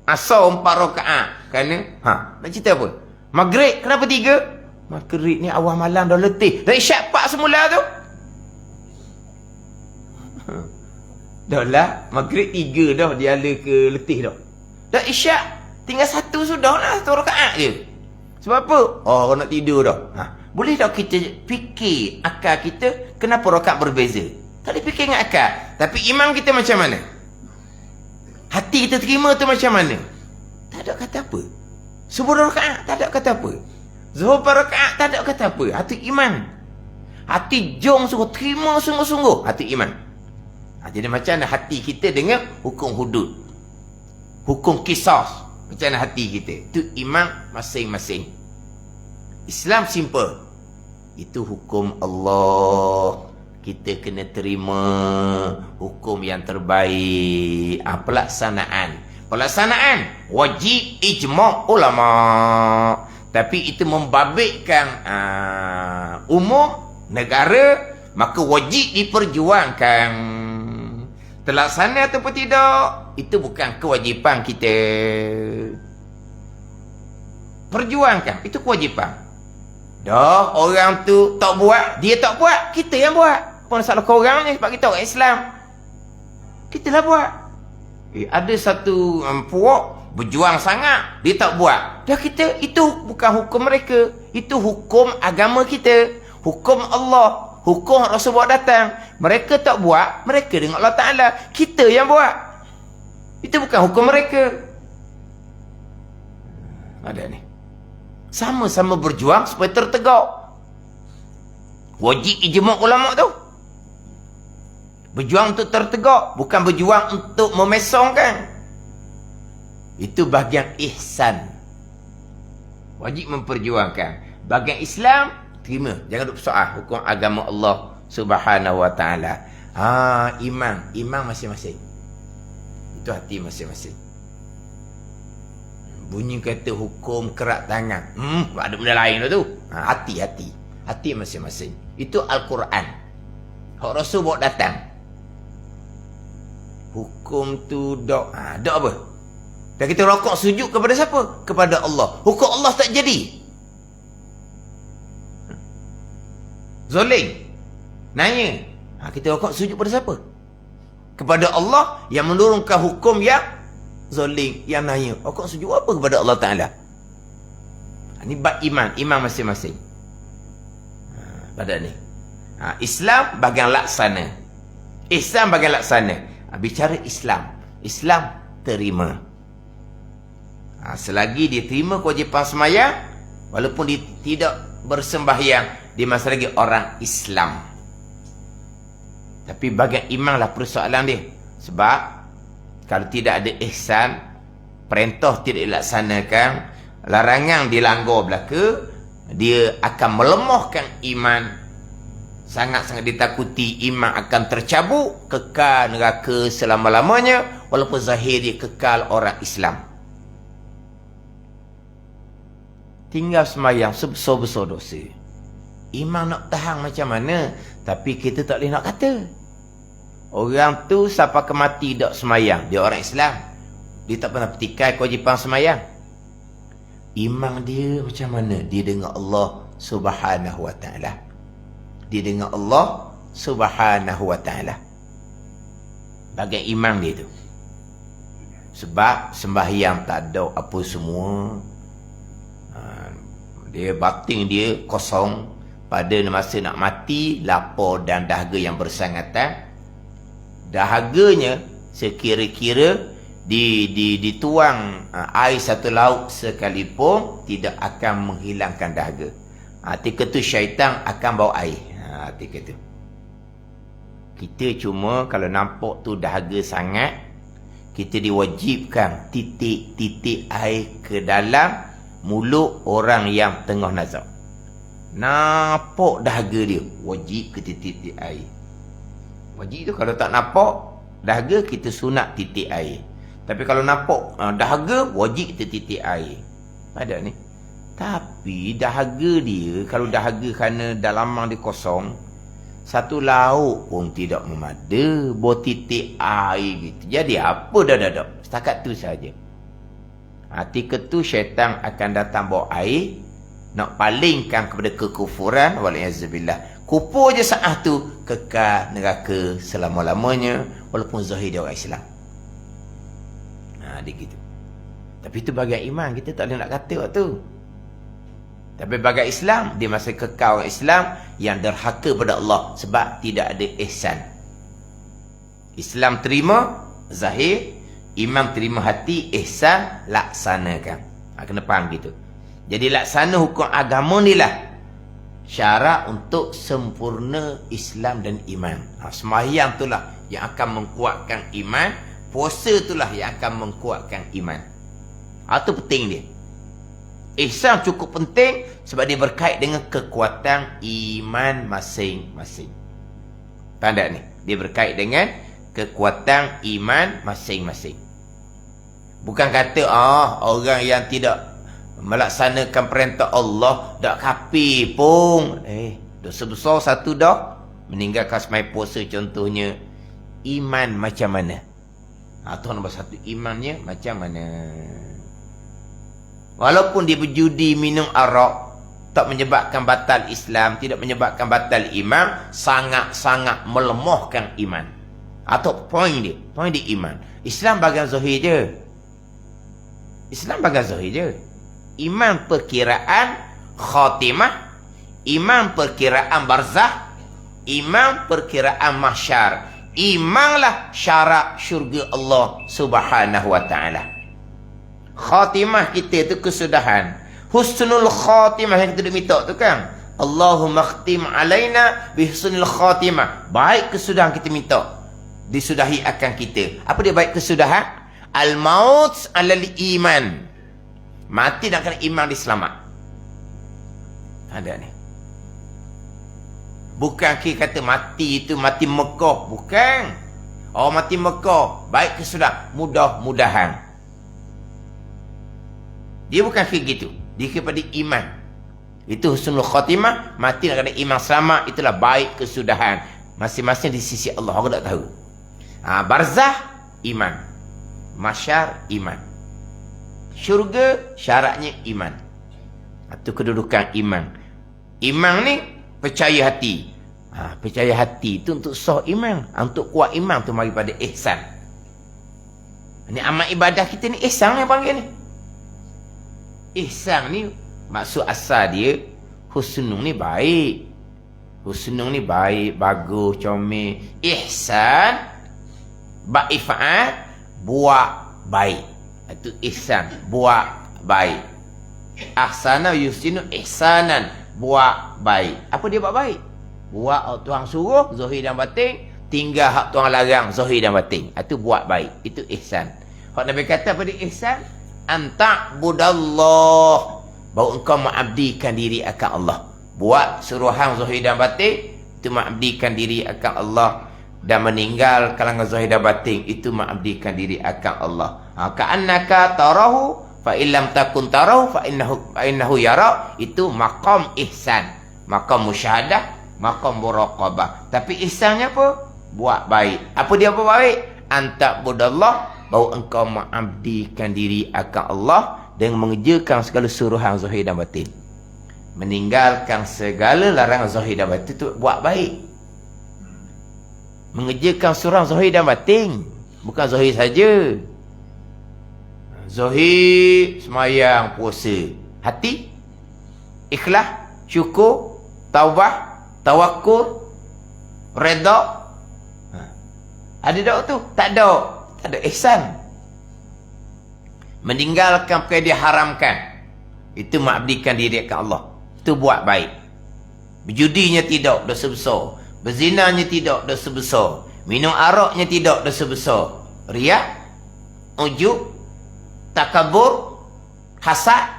Asar 4 rakaat kerana nak cerita apa? Maghrib kenapa 3? Maghrib ni awal malam dah letih. Dah isyak 4 semula tu. Dah lah maghrib 3 dah dia ala ke letih dah. Dah isyak tinggal 1 sudah lah, 1 rakaat je. Sebab apa? Oh, nak tidur dah. Boleh tak kita fikir akal kita kenapa rakaat berbeza? Tak boleh fikir dengan akal. Tapi imam kita macam mana? Hati kita terima tu macam mana? Tak ada kata apa. Subuh 2 rakaat tak ada kata apa. Zuhur 4 rakaat tak ada kata apa. Hati iman. Hati jom sungguh, terima sungguh-sungguh. Hati iman. Jadi macam mana hati kita dengan hukum hudud? Hukum kisah. Macam mana hati kita? Itu iman masing-masing. Islam simple. Itu hukum Allah. Kita kena terima hukum yang terbaik. Pelaksanaan wajib ijma' ulama. Tapi itu membabitkan umum negara, maka wajib diperjuangkan. Terlaksana ataupun tidak, itu bukan kewajipan kita. Perjuangkan, itu kewajipan. Dah orang tu tak buat, dia tak buat, kita yang buat. Apa masalah korang ni? Sebab kita orang Islam, kita lah buat. Ada satu puak berjuang sangat, dia tak buat. Dah kita, itu bukan hukum mereka, itu hukum agama kita, hukum Allah, hukum Rasulullah datang. Mereka tak buat, mereka dengan Allah Ta'ala, kita yang buat. Itu bukan hukum mereka. Ada ni. Sama-sama berjuang supaya tertegak. Wajib ijma' ulama' tu. Berjuang untuk tertegak, bukan berjuang untuk memesongkan. Itu bahagian ihsan. Wajib memperjuangkan. Bahagian Islam, terima. Jangan duk soal hukum agama Allah Subhanahu wa ta'ala. Iman masing-masing. Itu hati masing-masing. Bunyi kata hukum kerak tangan. Ada benda lain lah tu. Hati masing-masing. Itu Al-Quran. Hak Rasul bawa datang. Hukum tu dok. Dok apa? Dan kita rokok sujud kepada siapa? Kepada Allah. Hukum Allah tak jadi. Zoling. Nanya. Kita rokok sujud kepada siapa? Kepada Allah yang menurunkan hukum yang zoling, yang nanya. Kau sujud apa kepada Allah Ta'ala? Ini bab iman masing-masing. Pada ni. Islam bahagian laksana. Bicara Islam terima. Selagi dia terima kewajipan sembahyang, walaupun dia tidak bersembahyang, dia masih lagi orang Islam. Tapi bagian iman lah persoalan dia. Sebab kalau tidak ada ihsan, perintah tidak dilaksanakan, larangan dilanggar belaka, dia akan melemahkan iman. Sangat-sangat ditakuti iman akan tercabut, kekal neraka selama-lamanya, walaupun zahir dia kekal orang Islam. Tinggal semayang sebesar-besar dosa. Iman nak tahan macam mana? Tapi kita tak boleh nak kata. Orang tu sampai ke mati tak semayang, dia orang Islam. Dia tak pernah petikai kewajipan semayang. Iman dia macam mana? Dia dengar Allah Subhanahu wa ta'ala. Dia dengar Allah Subhanahu wa ta'ala. Bagai iman dia tu. Sebab sembahyang tak ada apa semua. Dia batin dia kosong. Pada masa nak mati, lapar dan dahaga yang bersangatan. Dahaganya sekira-kira dituang air satu lauk sekalipun tidak akan menghilangkan dahaga. Ketika tu syaitan akan bawa air. Ketika tu kita cuma kalau nampak tu dahaga sangat, kita diwajibkan titik-titik air ke dalam mulut orang yang tengah nazak. Nampak dahaga dia, wajib ke titik-titik air. Wajib tu kalau tak nampak dahaga, kita sunat titik air. Tapi kalau nampak dahaga, wajib kita titik air. Ada ni. Tapi dahaga dia, kalau dahaga kerana dalaman dia kosong, satu lauk pun tidak memada, buat titik air gitu. Jadi apa dah. Setakat tu saja. Ketika tu syaitan akan datang bawa air, nak palingkan kepada kekufuran, waliyazubillah. Kufur je saat tu, kekal neraka selama-lamanya, walaupun zahir dia orang Islam. Dia gitu. Tapi itu bagian iman, kita tak boleh nak kata waktu. Tapi bagian Islam, dia masih kekal orang Islam yang derhaka pada Allah sebab tidak ada ihsan. Islam terima zahir, iman terima hati, ihsan laksanakan. Kena faham gitu. Jadi laksana hukum agama ni lah syarat untuk sempurna Islam dan iman. Sembahyang itulah yang akan menguatkan iman. Puasa itulah yang akan menguatkan iman. Itu penting dia. Ihsan cukup penting sebab dia berkait dengan kekuatan iman masing-masing. Tanda ni, dia berkait dengan kekuatan iman masing-masing. Bukan kata orang yang tidak melaksanakan perintah Allah dak kafir pun. Dosa besar satu dah. Meninggalkan semai puasa contohnya. Iman macam mana? Tuan nombor satu, imannya macam mana? Walaupun dia berjudi, minum arak, tak menyebabkan batal Islam, tidak menyebabkan batal iman, sangat-sangat melemahkan iman. Atau poin dia iman. Islam bagian zahir je. Islam bagian zahir je. Iman perkiraan khatimah, iman perkiraan barzah, iman perkiraan mahsyar. Imanlah syarat syurga Allah Subhanahu wa ta'ala. Khatimah kita tu kesudahan. Husnul khatimah yang kita minta tu kan. Allahumma khtim alaina bihusnul khatimah. Baik kesudahan kita minta, disudahi akan kita. Apa dia baik kesudahan? Al-maut alal iman. Mati nak kena iman diselamat. Ada ni. Bukan kita kata mati itu mati Mekah. Bukan. Mati Mekah. Baik kesudahan. Mudah-mudahan. Dia bukan kayak gitu. Dia kepada iman. Itu husnul khatimah. Mati nak kena iman selamat. Itulah baik kesudahan. Masing-masing di sisi Allah. Aku tak tahu. Barzah, iman. Mahsyar, iman. Syurga, syaratnya iman. Itu kedudukan iman. Iman ni percaya hati. Percaya hati itu untuk sah iman. Untuk kuat iman tu mari pada ihsan. Ni amal ibadah kita ni ihsan yang panggil ni. Ihsan ni maksud asal dia husnul ni baik. Husnul ni baik, bagus, comel. Ihsan ba'ifa'at, buat baik. Itu ihsan, buat baik. Ahsana yusinu ihsanan, buat baik. Apa dia buat baik? Buat Tuhan suruh, zahir dan batin, tinggal hak tuan larang zahir dan batin. Itu buat baik. Itu ihsan. Hak Nabi kata pada ihsan, anta'budallah, bahawa engkau mengabdikan diri akan Allah. Buat suruhan zahir dan batin, itu mengabdikan diri akan Allah. Dan meninggal kalangan zahir dan batin, itu mengabdikan diri akan Allah. Ka'annaka tarahu fa illam takun tarahu fa innahu yara. Itu maqam ihsan, maqam musyahadah, maqam muraqabah. Tapi ihsannya apa? Buat baik. Apa dia buat baik? Anta'budallah, bahawa engkau mengabdikan diri akan Allah dengan mengerjakan segala suruhan zahir dan batin. Meninggalkan segala larangan zahir dan batin, itu buat baik. Mengerjakan suruhan zahir dan batin, bukan zahir saja. Zahir, semayang, puasa. Hati, ikhlas, syukur, taubah, tawakul, redha. Ada tak tu? Tak ada. Tak ada ihsan. Meninggalkan perkara dia haramkan, itu mengabdikan diri akan Allah. Itu buat baik. Berjudinya tidak, dosa besar. Berzinanya tidak, dosa besar. Minum araknya tidak, dosa besar. Riak, ujub, takabur, hasad,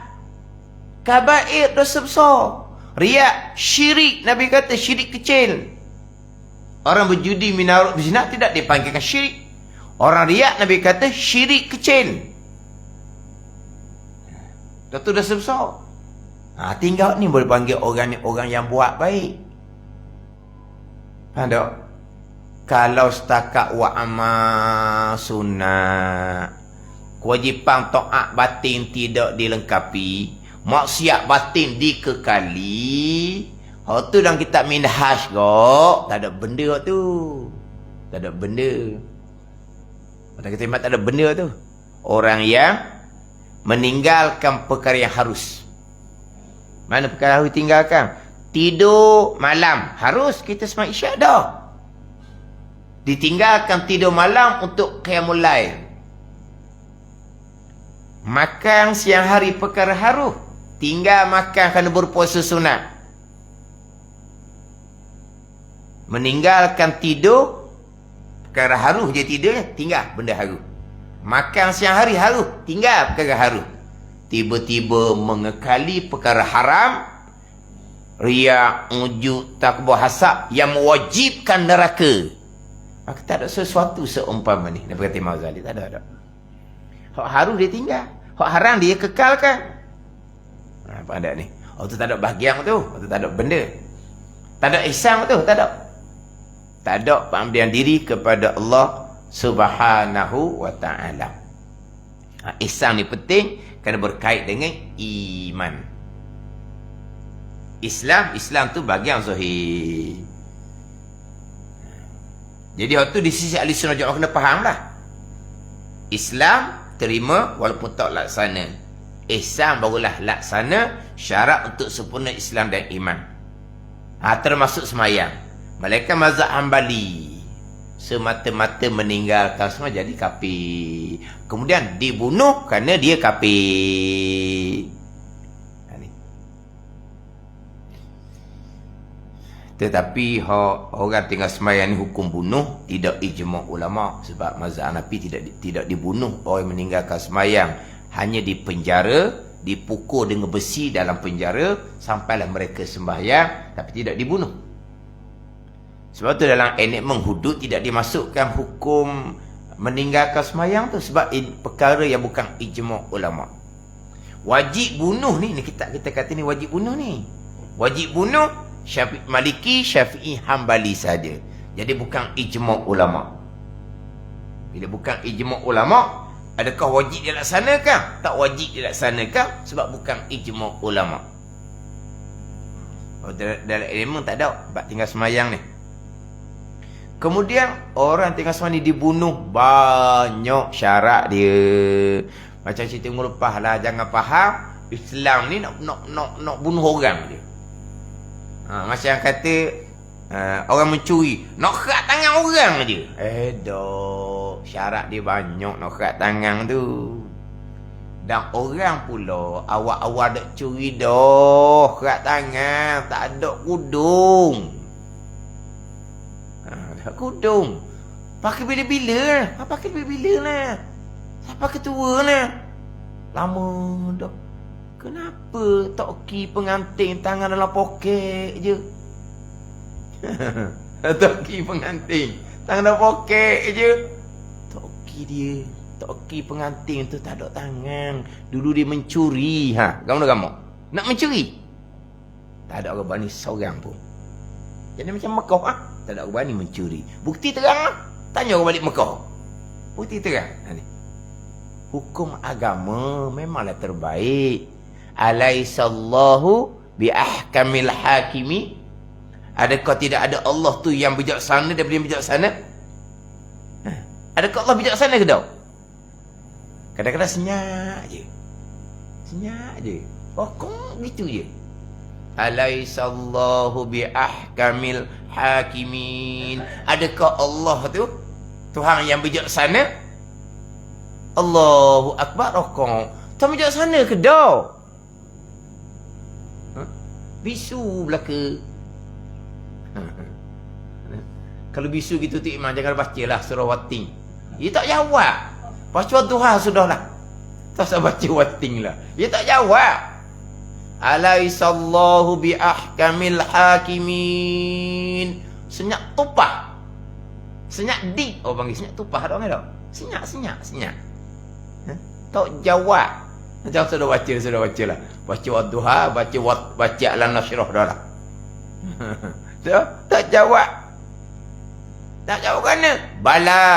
kabair, dosa besar. Riak, syirik. Nabi kata syirik kecil. Orang berjudi, minum arak, berzina tidak dipanggilkan syirik. Orang riak, Nabi kata syirik kecil. Itu dosa besar. Tinggal ni boleh panggil orang ni orang yang buat baik. Faham tak? Kalau setakat wa amal sunat, kewajipan taat batin tidak dilengkapi, maksiat batin dikekali, tu dalam kitab Minhaj kok, tak ada benda tu. Tak ada benda. Orang kata tak ada benda tu. Orang yang meninggalkan perkara yang harus. Mana perkara harus tinggalkan? Tidur malam. Harus kita sembang isyak dah. Ditinggalkan tidur malam untuk qiyamul lail. Makan siang hari perkara harus. Tinggal makan kerana berpuasa sunat. Meninggalkan tidur perkara harus je tidurnya, tinggal benda harus. Makan siang hari harus, tinggal perkara harus. Tiba-tiba mengekali perkara haram, riak, ujub, takbur, hasad yang mewajibkan neraka. Maka tak ada sesuatu seumpama ni. Nabi kata Imam Ghazali, tak ada. Hak harus dia tinggal, hak haram dia kekalkan. Apa ada ni? Tu tak ada bahagian tu, tu tak ada benda. Tak ada ihsan tu, tak ada. Tak ada pengabdian diri kepada Allah Subhanahu wa ta'ala. Ihsan ni penting kerana berkait dengan iman. Islam tu bahagian zahir. Jadi waktu di sisi ahli sunnah jamaah kena faham lah. Islam terima walaupun tak laksana. Ihsan barulah laksana, syarat untuk sempurna Islam dan iman. Termasuk semayang. Malaikat mazhab Hambali semata-mata meninggalkan semua jadi kafir. Kemudian dibunuh kerana dia kafir. Tetapi orang tinggal semayang ni hukum bunuh tidak ijma' ulama, sebab mazhab Hanafi tidak dibunuh orang meninggalkan semayang, hanya dipenjara, dipukul dengan besi dalam penjara sampailah mereka sembahyang, tapi tidak dibunuh. Sebab tu dalam enakmen hudud tidak dimasukkan hukum meninggalkan semayang tu, sebab perkara yang bukan ijma' ulama. Wajib bunuh ni kita kata ni wajib bunuh ni. Wajib bunuh Maliki, Syafi'i, Hambali saja. Jadi bukan ijma' ulama. Bila bukan ijma' ulama, adakah wajib dilaksanakan? Tak wajib dilaksanakan sebab bukan ijma' ulama. Dalam ilmu tak ada bab tinggal semayang ni. Kemudian orang tinggal semayang ni dibunuh, banyak syarat dia. Macam cerita minggu lepas lah, jangan faham Islam ni nak bunuh orang dia. Macam kata orang mencuri, nak kerat tangan orang je. Dok, syarat dia banyak nak kerat tangan tu. Dan orang pula awal-awal dak curi dah kerat tangan, tak ada kudung. Kudung. Pakai bila-bila lah. Pakai bila-bila lah. Sampai ketua lah. Lama dah. Kenapa toki pengantin tangan dalam poket je? Toki pengantin tangan dalam poket je. Toki dia. Toki pengantin tu tak ada tangan. Dulu dia mencuri. Kamu? Nak mencuri? Tak ada orang berani seorang pun. Jadi macam Mekah. Tak ada orang berani mencuri. Bukti terang lah. Tanya orang balik Mekah. Bukti terang. Hukum agama memanglah terbaik. Alaisallahu biahkamil hakimi. Adakah tidak ada Allah tu yang bijaksana daripada yang bijaksana? Adakah Allah bijaksana ke tak? Kadang-kadang senyap je. Senyap je. Pokok gitu je. Alaisallahu biahkamil hakimin. Adakah Allah tu Tuhan yang bijaksana? Allahu Akbar. Rokok tak bijaksana ke tak? Bisu belaka. Kalau bisu gitu tu imam jangan bacalah surah Wating. Dia tak jawab. Baca Duha sudahlah. Tak usah baca Wating lah. Dia tak jawab. Alaisallahu biahkamil hakimin. Senyap tupah. Senyap dik. Oh panggil senyap tupah tak orang tak? Senyap. Tak jawab. Macam sudah baca lah. Baca Wadduha, baca Al-Nashrah dah lah. Tak jawab. Tak jawab kerana bala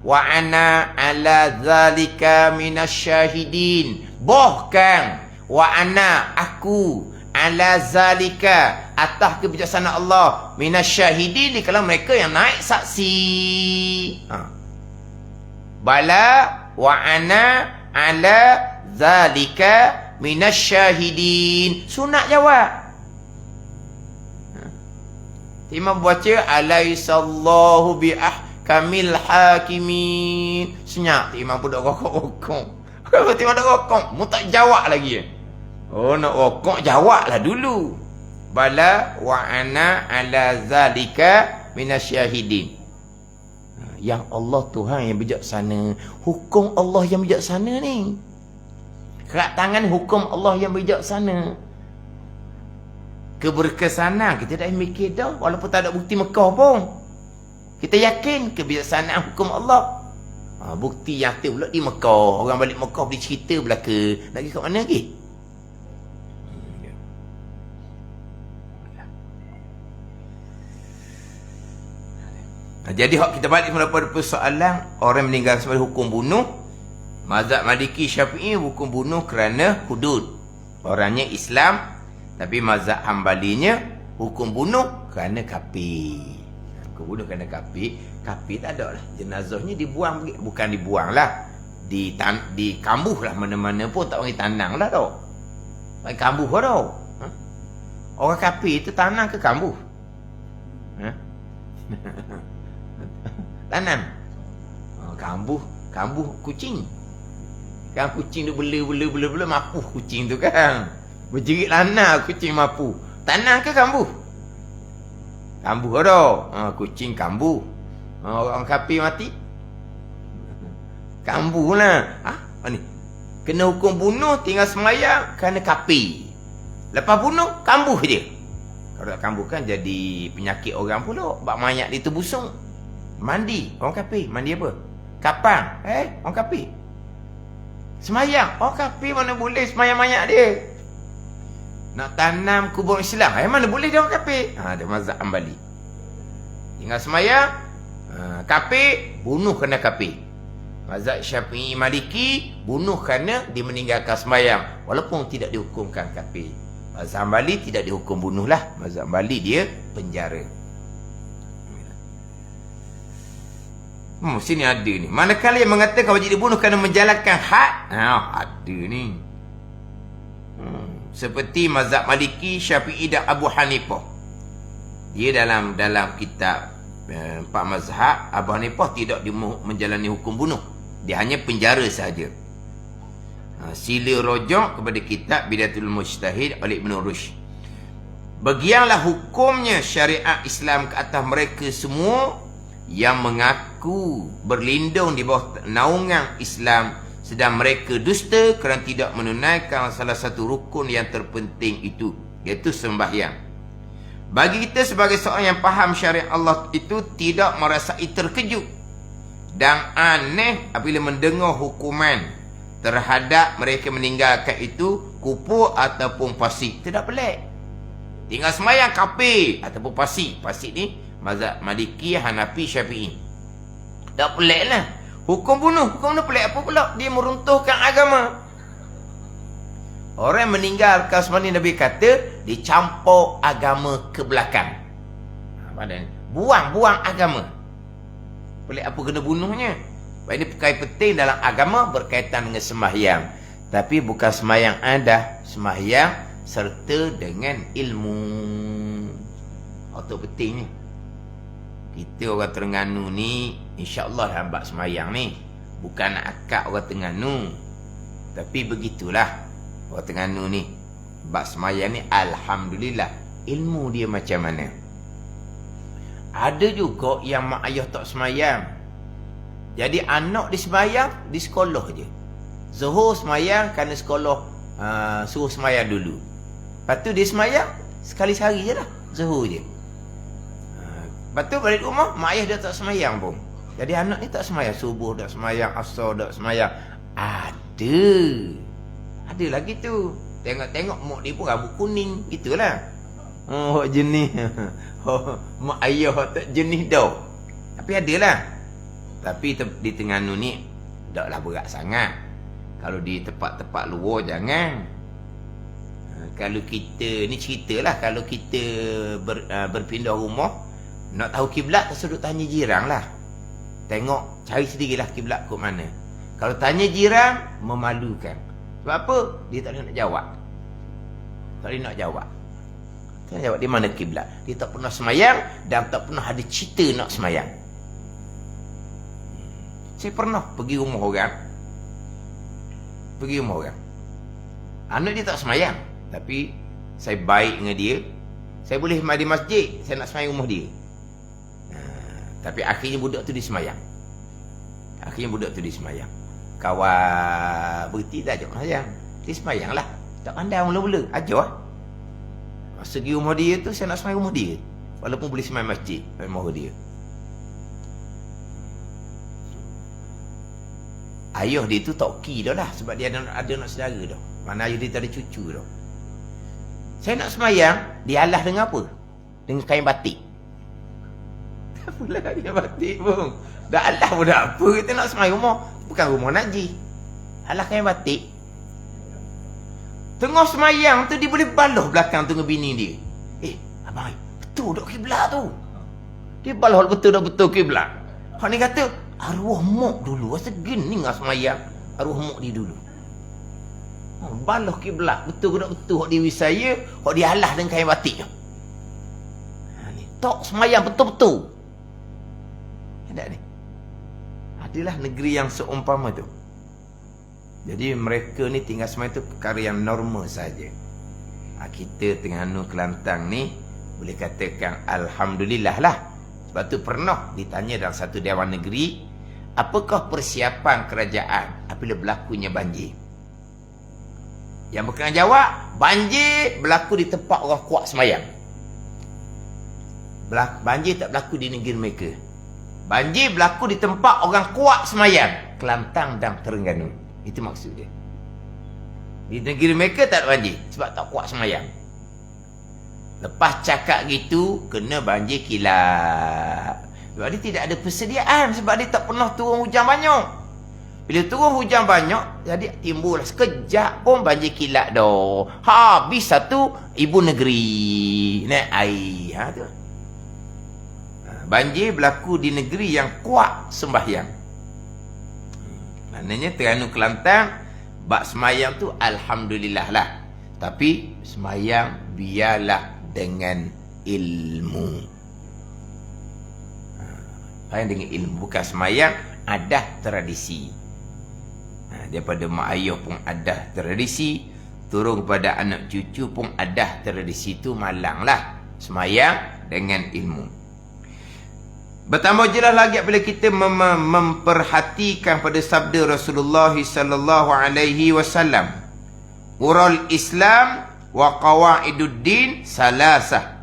wa ana ala zalika minasyahidin. Bahkan wa ana aku ala zalika atas kebijaksanaan Allah minasyahidin di kalangan mereka yang naik saksi. Bala wa ana ala zalika minasyahidin. Sunat jawab. Imam baca alaisallahu biahkamil hakimin. Senyap imam pun dak rokok-rokok. Kalau tengok dak rokok, mu tak jawab lagi. Oh nak rokok jawablah dulu. Bala wa ana ala zalika minasyahidin. Yang Allah Tuhan yang bijaksana. Hukum Allah yang bijaksana ni. Kerak tangan hukum Allah yang bijaksana. Keberkesanan kita dah mikir dah. Walaupun tak ada bukti Mekah pun. Kita yakin kebijaksanaan hukum Allah. Bukti yang tu pula di Mekah. Orang balik Mekah boleh cerita belaka. Nak pergi kat mana lagi? Jadi kita balik pada persoalan orang meninggal sebagai hukum bunuh. Mazhab Maliki Syafi'i hukum bunuh kerana hudud. Orangnya Islam. Tapi mazhab Hambalinya hukum bunuh kerana kafir. Hukum bunuh kerana kafir. Kafir tak ada lah. Jenazahnya dibuang. Bukan dibuang lah. Dikambuh lah mana-mana pun. Tak panggil tanang lah tau. Panggil kambuh lah tau. Orang kafir tu tanang ke kambuh? Tanam. Kambuh kucing. Kan kucing tu bela mapuh kucing tu kan. Berjerit lana kucing mapu. Tanah ke kambuh? Kambuh dah. Kucing kambuh. Orang kafir mati. Kambuh lah. Apa ni? Kena hukum bunuh tinggal semayang kerana kafir. Lepas bunuh kambuh je. Kalau tak kambuh kan jadi penyakit orang pula. Bak mayat dia tu busung. Mandi. Orang kafir. Mandi apa? Kapang. Orang kafir. Semayang. Orang kafir mana boleh semayang mayat dia. Nak tanam kubur Islam. Mana boleh dia orang kafir? Dia mazhab Hambali. Tinggal semayang. Kafir. Bunuh kerana kafir. Mazhab Syafi'i Maliki. Bunuh kerana dia meninggalkan semayang. Walaupun tidak dihukumkan kafir. Mazhab Hambali tidak dihukum bunuh lah. Mazhab Hambali dia penjara. Sini ada ni. Manakala yang mengatakan wajib dibunuh kerana menjalankan hak. Ada ni. Seperti mazhab Maliki, Syafi'i dan Abu Hanifah. Dia dalam kitab empat mazhab, Abu Hanifah tidak menjalani hukum bunuh. Dia hanya penjara sahaja. Sila rojok kepada kitab Bidayatul Mujtahid oleh Ibn Rushd. Bagianlah hukumnya syariat Islam ke atas mereka semua yang mengaku berlindung di bawah naungan Islam sedang mereka dusta kerana tidak menunaikan salah satu rukun yang terpenting itu, iaitu sembahyang. Bagi kita sebagai seorang yang faham syariat Allah itu tidak merasai terkejut dan aneh apabila mendengar hukuman terhadap mereka meninggalkan itu kufur ataupun fasik. Tidak pelik. Tinggal sembahyang kafir ataupun fasik. Fasik ni mazhab Maliki, Hanafi, Syafi'i. Tak pelik lah. Hukum bunuh pelik apa pula? Dia meruntuhkan agama. Orang yang meninggalkan sebenarnya Nabi kata dicampur agama ke belakang. Buang agama. Pelik apa kena bunuhnya? Ini perkara penting dalam agama berkaitan dengan sembahyang. Tapi bukan sembahyang adah, sembahyang serta dengan ilmu. Itu pentingnya. Kita orang Terengganu ni insya-Allah dah bab sembahyang ni. Bukan nak akak orang Terengganu. Tapi begitulah orang Terengganu ni. Bab sembahyang ni alhamdulillah ilmu dia macam mana. Ada juga yang mak ayah tak sembahyang. Jadi anak dia sembahyang di sekolah je. Zuhur sembahyang kerana sekolah suruh sembahyang dulu. Lepas tu dia sembahyang sekali sehari je lah. Zuhur je. Lepas tu balik rumah, mak ayah dia tak sembahyang pun. Jadi anak ni tak sembahyang. Subuh tak sembahyang, asar tak sembahyang. Ada lagi tu. Tengok-tengok mak dia pun rambut kuning. Gitulah. Oh, jenis. Mak ayah tak jenis dah. Tapi adalah. Tapi di Terengganu ni taklah berat sangat. Kalau di tempat-tempat luar jangan. Kalau kita ni ceritalah, kalau kita berpindah rumah, nak tahu kiblat tersudut tanya jiran lah. Tengok, cari sendirilah kiblat ke mana. Kalau tanya jiran, memalukan. Sebab apa? Dia tak nak jawab. Tak nak jawab. Tak nak jawab di mana kiblat. Dia tak pernah semayang dan tak pernah ada cerita nak semayang. Saya pernah pergi rumah orang. Anak dia tak semayang, tapi saya baik dengan dia. Saya boleh di masjid, saya nak semayang rumah dia. Tapi akhirnya budak tu disemayang. Kawan berhenti dah ajak semayang. Dia semayang lah. Tak pandai mula-mula. Ajar lah. Masa pergi rumah dia tu, saya nak semayang rumah dia. Walaupun boleh semayang masjid. Rumah dia. Ayah dia tu tak okey dah lah. Sebab dia ada anak saudara dah. Mana ayah dia tak ada cucu dah. Saya nak semayang, dia alah dengan apa? Dengan kain batik. Tak pula kain batik pun. Dah alah pun dah apa. Kita nak semayang rumah. Bukan rumah najis. Alah kain batik. Tengah semayang tu dia boleh baloh belakang tu dengan bini dia. Abang, betul tak kiblat tu? Dia baloh betul kiblat. Hak ni kata, arwah mak dulu. Rasa gini dengan semayang. Arwah mak dia dulu. Baloh kiblat. Betul ke tak betul? Hak dia wisaya, hak dia alah dengan kain batik. Ni tok semayang betul-betul. Ada ni. Adalah negeri yang seumpama tu. Jadi mereka ni tinggal semayang tu perkara yang normal saja. Kita Terengganu Kelantan ni boleh katakan alhamdulillah lah. Sebab tu pernah ditanya dalam satu dewan negeri, apakah persiapan kerajaan apabila berlakunya banjir? Yang berkenaan jawab, banjir berlaku di tempat orang kuat semayang. Banjir tak berlaku di negeri mereka. Banjir berlaku di tempat orang kuat semayang. Kelantan dan Terengganu. Itu maksud dia. Di negeri mereka tak ada banjir sebab tak kuat semayang. Lepas cakap gitu, kena banjir kilat. Sebab dia tidak ada persediaan. Sebab dia tak pernah turun hujan banyak. Bila turun hujan banyak, jadi timbul sekejap pun banjir kilat dah. Habis satu ibu negeri naik air. Tu. Banjir berlaku di negeri yang kuat sembahyang. Maknanya Terengganu Kelantan, bab semayang tu alhamdulillah lah. Tapi semayang biarlah dengan ilmu. Semayang dengan ilmu. Bukan semayang adah tradisi. Daripada mak ayah pun adah tradisi. Turun kepada anak cucu pun adah tradisi tu malang lah. Semayang dengan ilmu. Bertambah jelas lagi apabila kita memperhatikan pada sabda Rasulullah sallallahu alaihi wasallam, "Ural Islam wa qawaiduddin salasah.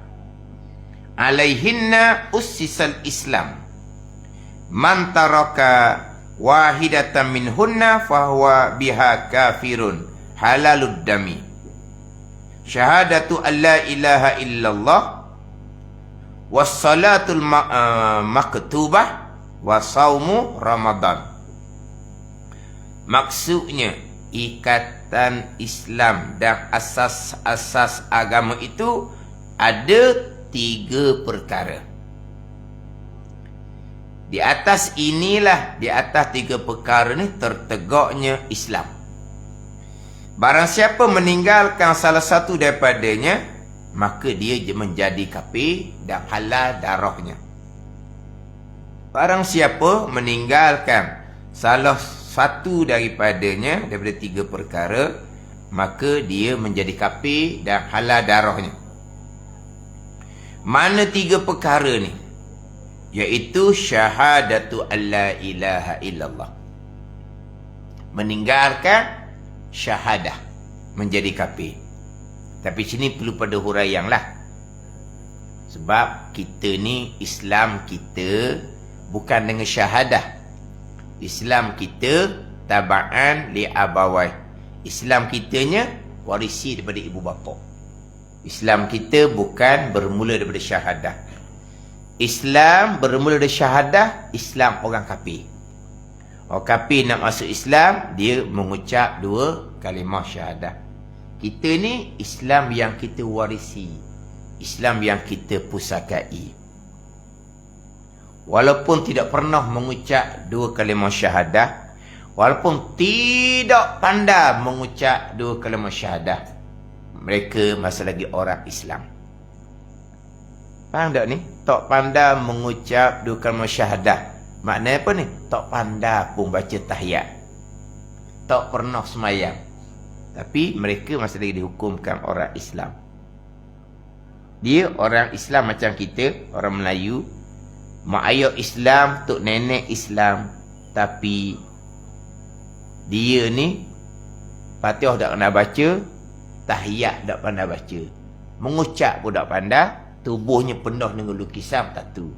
Alaihinna ussisal Islam. Man taraka wahidatan minhunna fahuwa biha kafirun halalud dami. Syahadatu an la ilaha illallah wassalatul maktubah wasaumu Ramadan." Maksudnya, ikatan Islam dan asas-asas agama itu ada 3 perkara. Di atas inilah, di atas 3 perkara ni tertegaknya Islam. Barang siapa meninggalkan salah satu daripadanya, maka dia menjadi kafir dan halal darahnya. Barang siapa meninggalkan salah satu daripadanya, daripada 3 perkara, maka dia menjadi kafir dan halal darahnya. Mana 3 perkara ni? Iaitu syahadatu alla ilaha illallah. Meninggalkan syahadah, menjadi kafir. Tapi sini perlu pada huraian lah. Sebab kita ni, Islam kita bukan dengan syahadah. Islam kita taba'an li abawai. Islam kitanya warisi daripada ibu bapa. Islam kita bukan bermula daripada syahadah. Islam bermula dari syahadah, Islam orang kafir. Orang kafir nak masuk Islam, dia mengucap 2 kalimah syahadah. Kita ni Islam yang kita warisi, Islam yang kita pusakai. Walaupun tidak pernah mengucap 2 kalimah syahadah, walaupun tidak pandai mengucap 2 kalimah syahadah, mereka masih lagi orang Islam. Faham tak ni? Tak pandai mengucap 2 kalimah syahadah, maknanya apa ni? Tak pandai pun baca tahiyat, tak pernah semayang, tapi mereka masih lagi dihukumkan orang Islam. Dia orang Islam macam kita, orang Melayu, mak ayah Islam, tok nenek Islam, tapi dia ni Fatihah tak pandai baca, tahiyat tak pandai baca, mengucap pun tak pandai, tubuhnya penuh dengan lukisan tatu.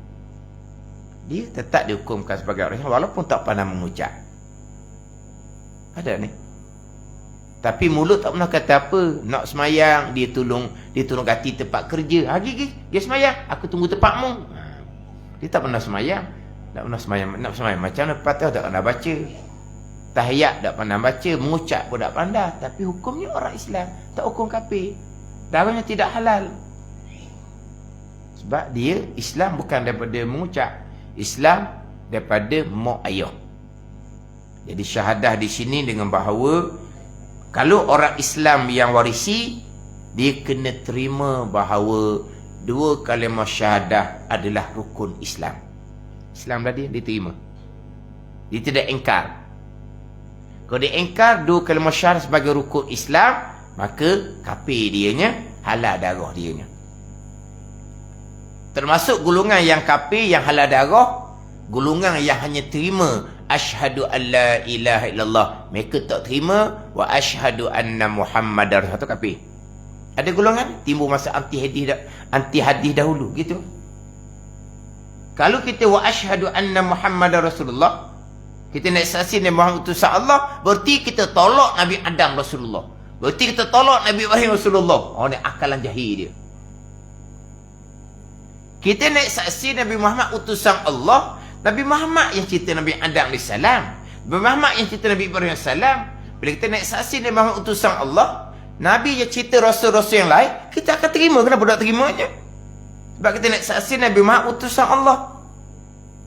Dia tetap dihukumkan sebagai orang Islam walaupun tak pandai mengucap. Ada ni. Tapi mulut tak pernah kata apa. Nak semayang, dia tolong ganti tempat kerja. Gigi, dia semayang, aku tunggu tempatmu. Dia tak pernah semayang. Tak pernah semayang. Nak semayang macam mana? Fatihah tak pernah baca, tahiyat tak pernah baca, mengucap pun tak pandai. Tapi hukumnya orang Islam, tak hukum kafir. Darahnya tidak halal. Sebab dia Islam bukan daripada mengucap, Islam daripada mak ayah. Jadi syahadah di sini dengan bahawa kalau orang Islam yang warisi, dia kena terima bahawa 2 kalimah syahadah adalah rukun Islam. Islam dah dia terima. Dia tidak engkar. Kalau dia engkar 2 kalimah syahadah sebagai rukun Islam, maka kafir dianya, halal darah dianya. Termasuk golongan yang kafir, yang halal darah, golongan yang hanya terima asyhadu an la ilaha illallah, mereka tak terima wa asyhadu anna muhammadar rasulullah, kafir. Ada golongan timbul masa anti hadis dahulu gitu. Kalau kita wa asyhadu anna muhammadar rasulullah, kita nak saksi Nabi Muhammad utusan Allah, berarti kita tolak Nabi Adam Rasulullah, berarti kita tolak Nabi Ibrahim Rasulullah. Oh, ni akalan jahil dia. Kita nak saksi Nabi Muhammad utusan Allah, Nabi Muhammad yang cerita Nabi Adam AS, Nabi Muhammad yang cerita Nabi Ibrahim AS. Bila kita nak saksi Nabi Muhammad utusan Allah, Nabi yang cerita rasul-rasul yang lain, kita akan terima. Kenapa tak terimanya? Sebab kita nak saksi Nabi Muhammad utusan Allah.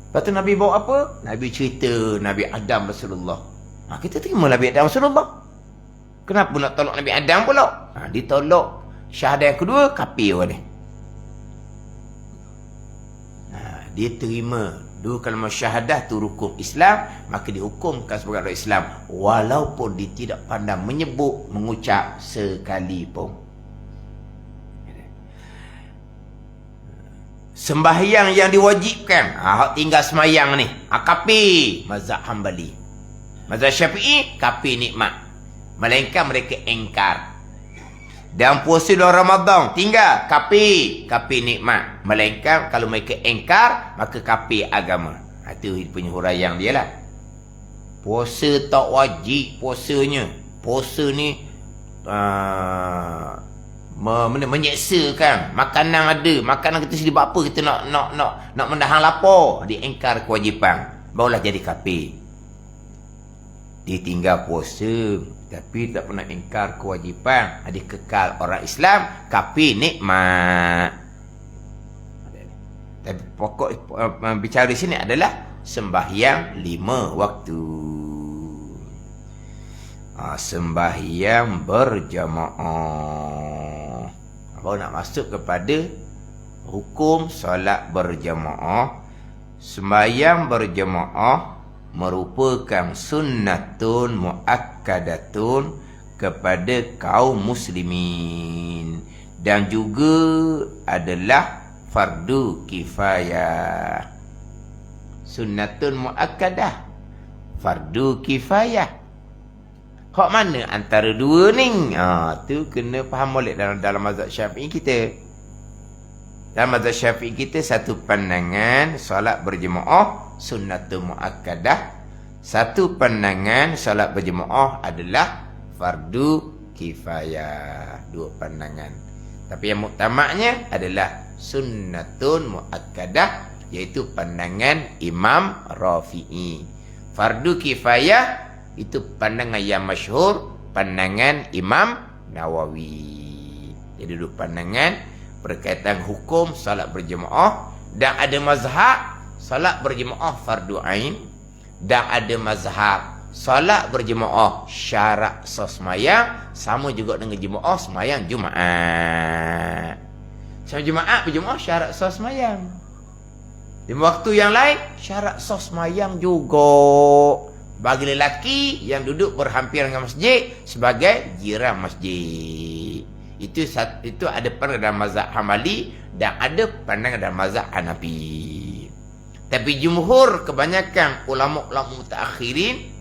Lepas tu Nabi bawa apa? Nabi cerita Nabi Adam Rasulullah. Kita terima Nabi Adam Rasulullah. Kenapa nak tolak Nabi Adam pula? Ditolak. Syahadah yang kedua, kafir orang ni. Dia terima 2 kalimah syahadah tu rukun Islam, maka dihukumkan sebagai orang Islam walaupun dia tidak pandai menyebut, mengucap sekalipun. sembahyang yang diwajibkan, hak tinggal semayang ni, kafir mazhab Hambali. Mazhab Syafi'i kafir nikmat, melainkan mereka engkar. Dan puasa dalam Ramadan tinggal kafir nikmat, melainkan kalau mereka engkar maka kafir agama. Itu punya huraian dia lah. Puasa tak wajib puasanya. Puasa ni menyeksakan. Makanan ada, makanan kita sedia buat apa, kita nak menahan lapar, diengkar kewajipan, barulah jadi kafir. Dia tinggal puasa tapi tak pernah ingkar kewajipan, dia kekal orang Islam, kafir nikmat. Tapi pokok bicara di sini adalah sembahyang 5 waktu. Sembahyang berjamaah. Baru nak masuk kepada hukum solat berjamaah. Sembahyang berjamaah merupakan sunnatun muakkadatun kepada kaum muslimin dan juga adalah fardu kifayah. Sunnatun muakkadah, fardu kifayah. Hak mana antara dua ni? Tu kena faham molek dalam mazhab Syafi'i kita. Dalam mazhab Syafi'i kita satu pandangan solat berjemaah sunnatun muakkadah, satu pandangan solat berjemaah adalah fardu kifayah. Dua pandangan. Tapi yang muktamaknya adalah sunnatun muakkadah, iaitu pandangan Imam Rafi'i. Fardu kifayah itu pandangan yang masyhur, pandangan Imam Nawawi. Jadi dua pandangan berkaitan hukum salat berjemaah, dan ada mazhab salat berjemaah fardu ain, dan ada mazhab salat berjemaah syarat semayang sama juga dengan jemaah semayang Jumaat. Sama Jumaat berjemaah syarat semayang. Di waktu yang lain syarat semayang juga. Bagi lelaki yang duduk berhampiran dengan masjid sebagai jiran masjid. Itu ada pandangan dalam mazhab Hambali dan ada pandangan dalam mazhab Hanafi. Tapi jumhur kebanyakan ulama-ulama mutaakhirin,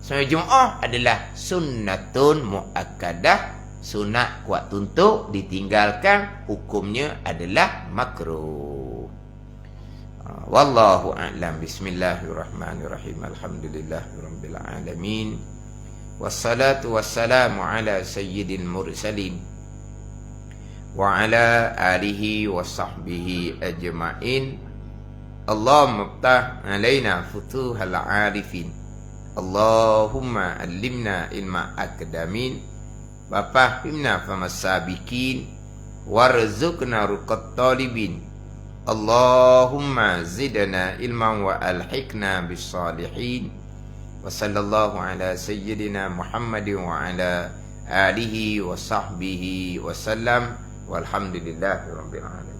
sembahyang Jumaat adalah sunnatun muakkadah, sunat kuat tuntut, ditinggalkan hukumnya adalah makruh. Wallahu a'lam. Bismillahirrahmanirrahim. Alhamdulillahirabbil alamin. Wassalatu wassalamu ala sayyidil mursalin wa ala alihi wa sahbihi ajma'in. Allahumma iftah alaina futuhal arifin. Allahumma allimna ilma akadamin wa fahimna famas sabiqin warzuqna ruqat talibin. Allahumma zidna ilman wa alhiqna bis salihin. Wa sallallahu ala sayyidina Muhammadin wa ala alihi wa sahbihi wa sallam. Walhamdulillahi rabbil alamin.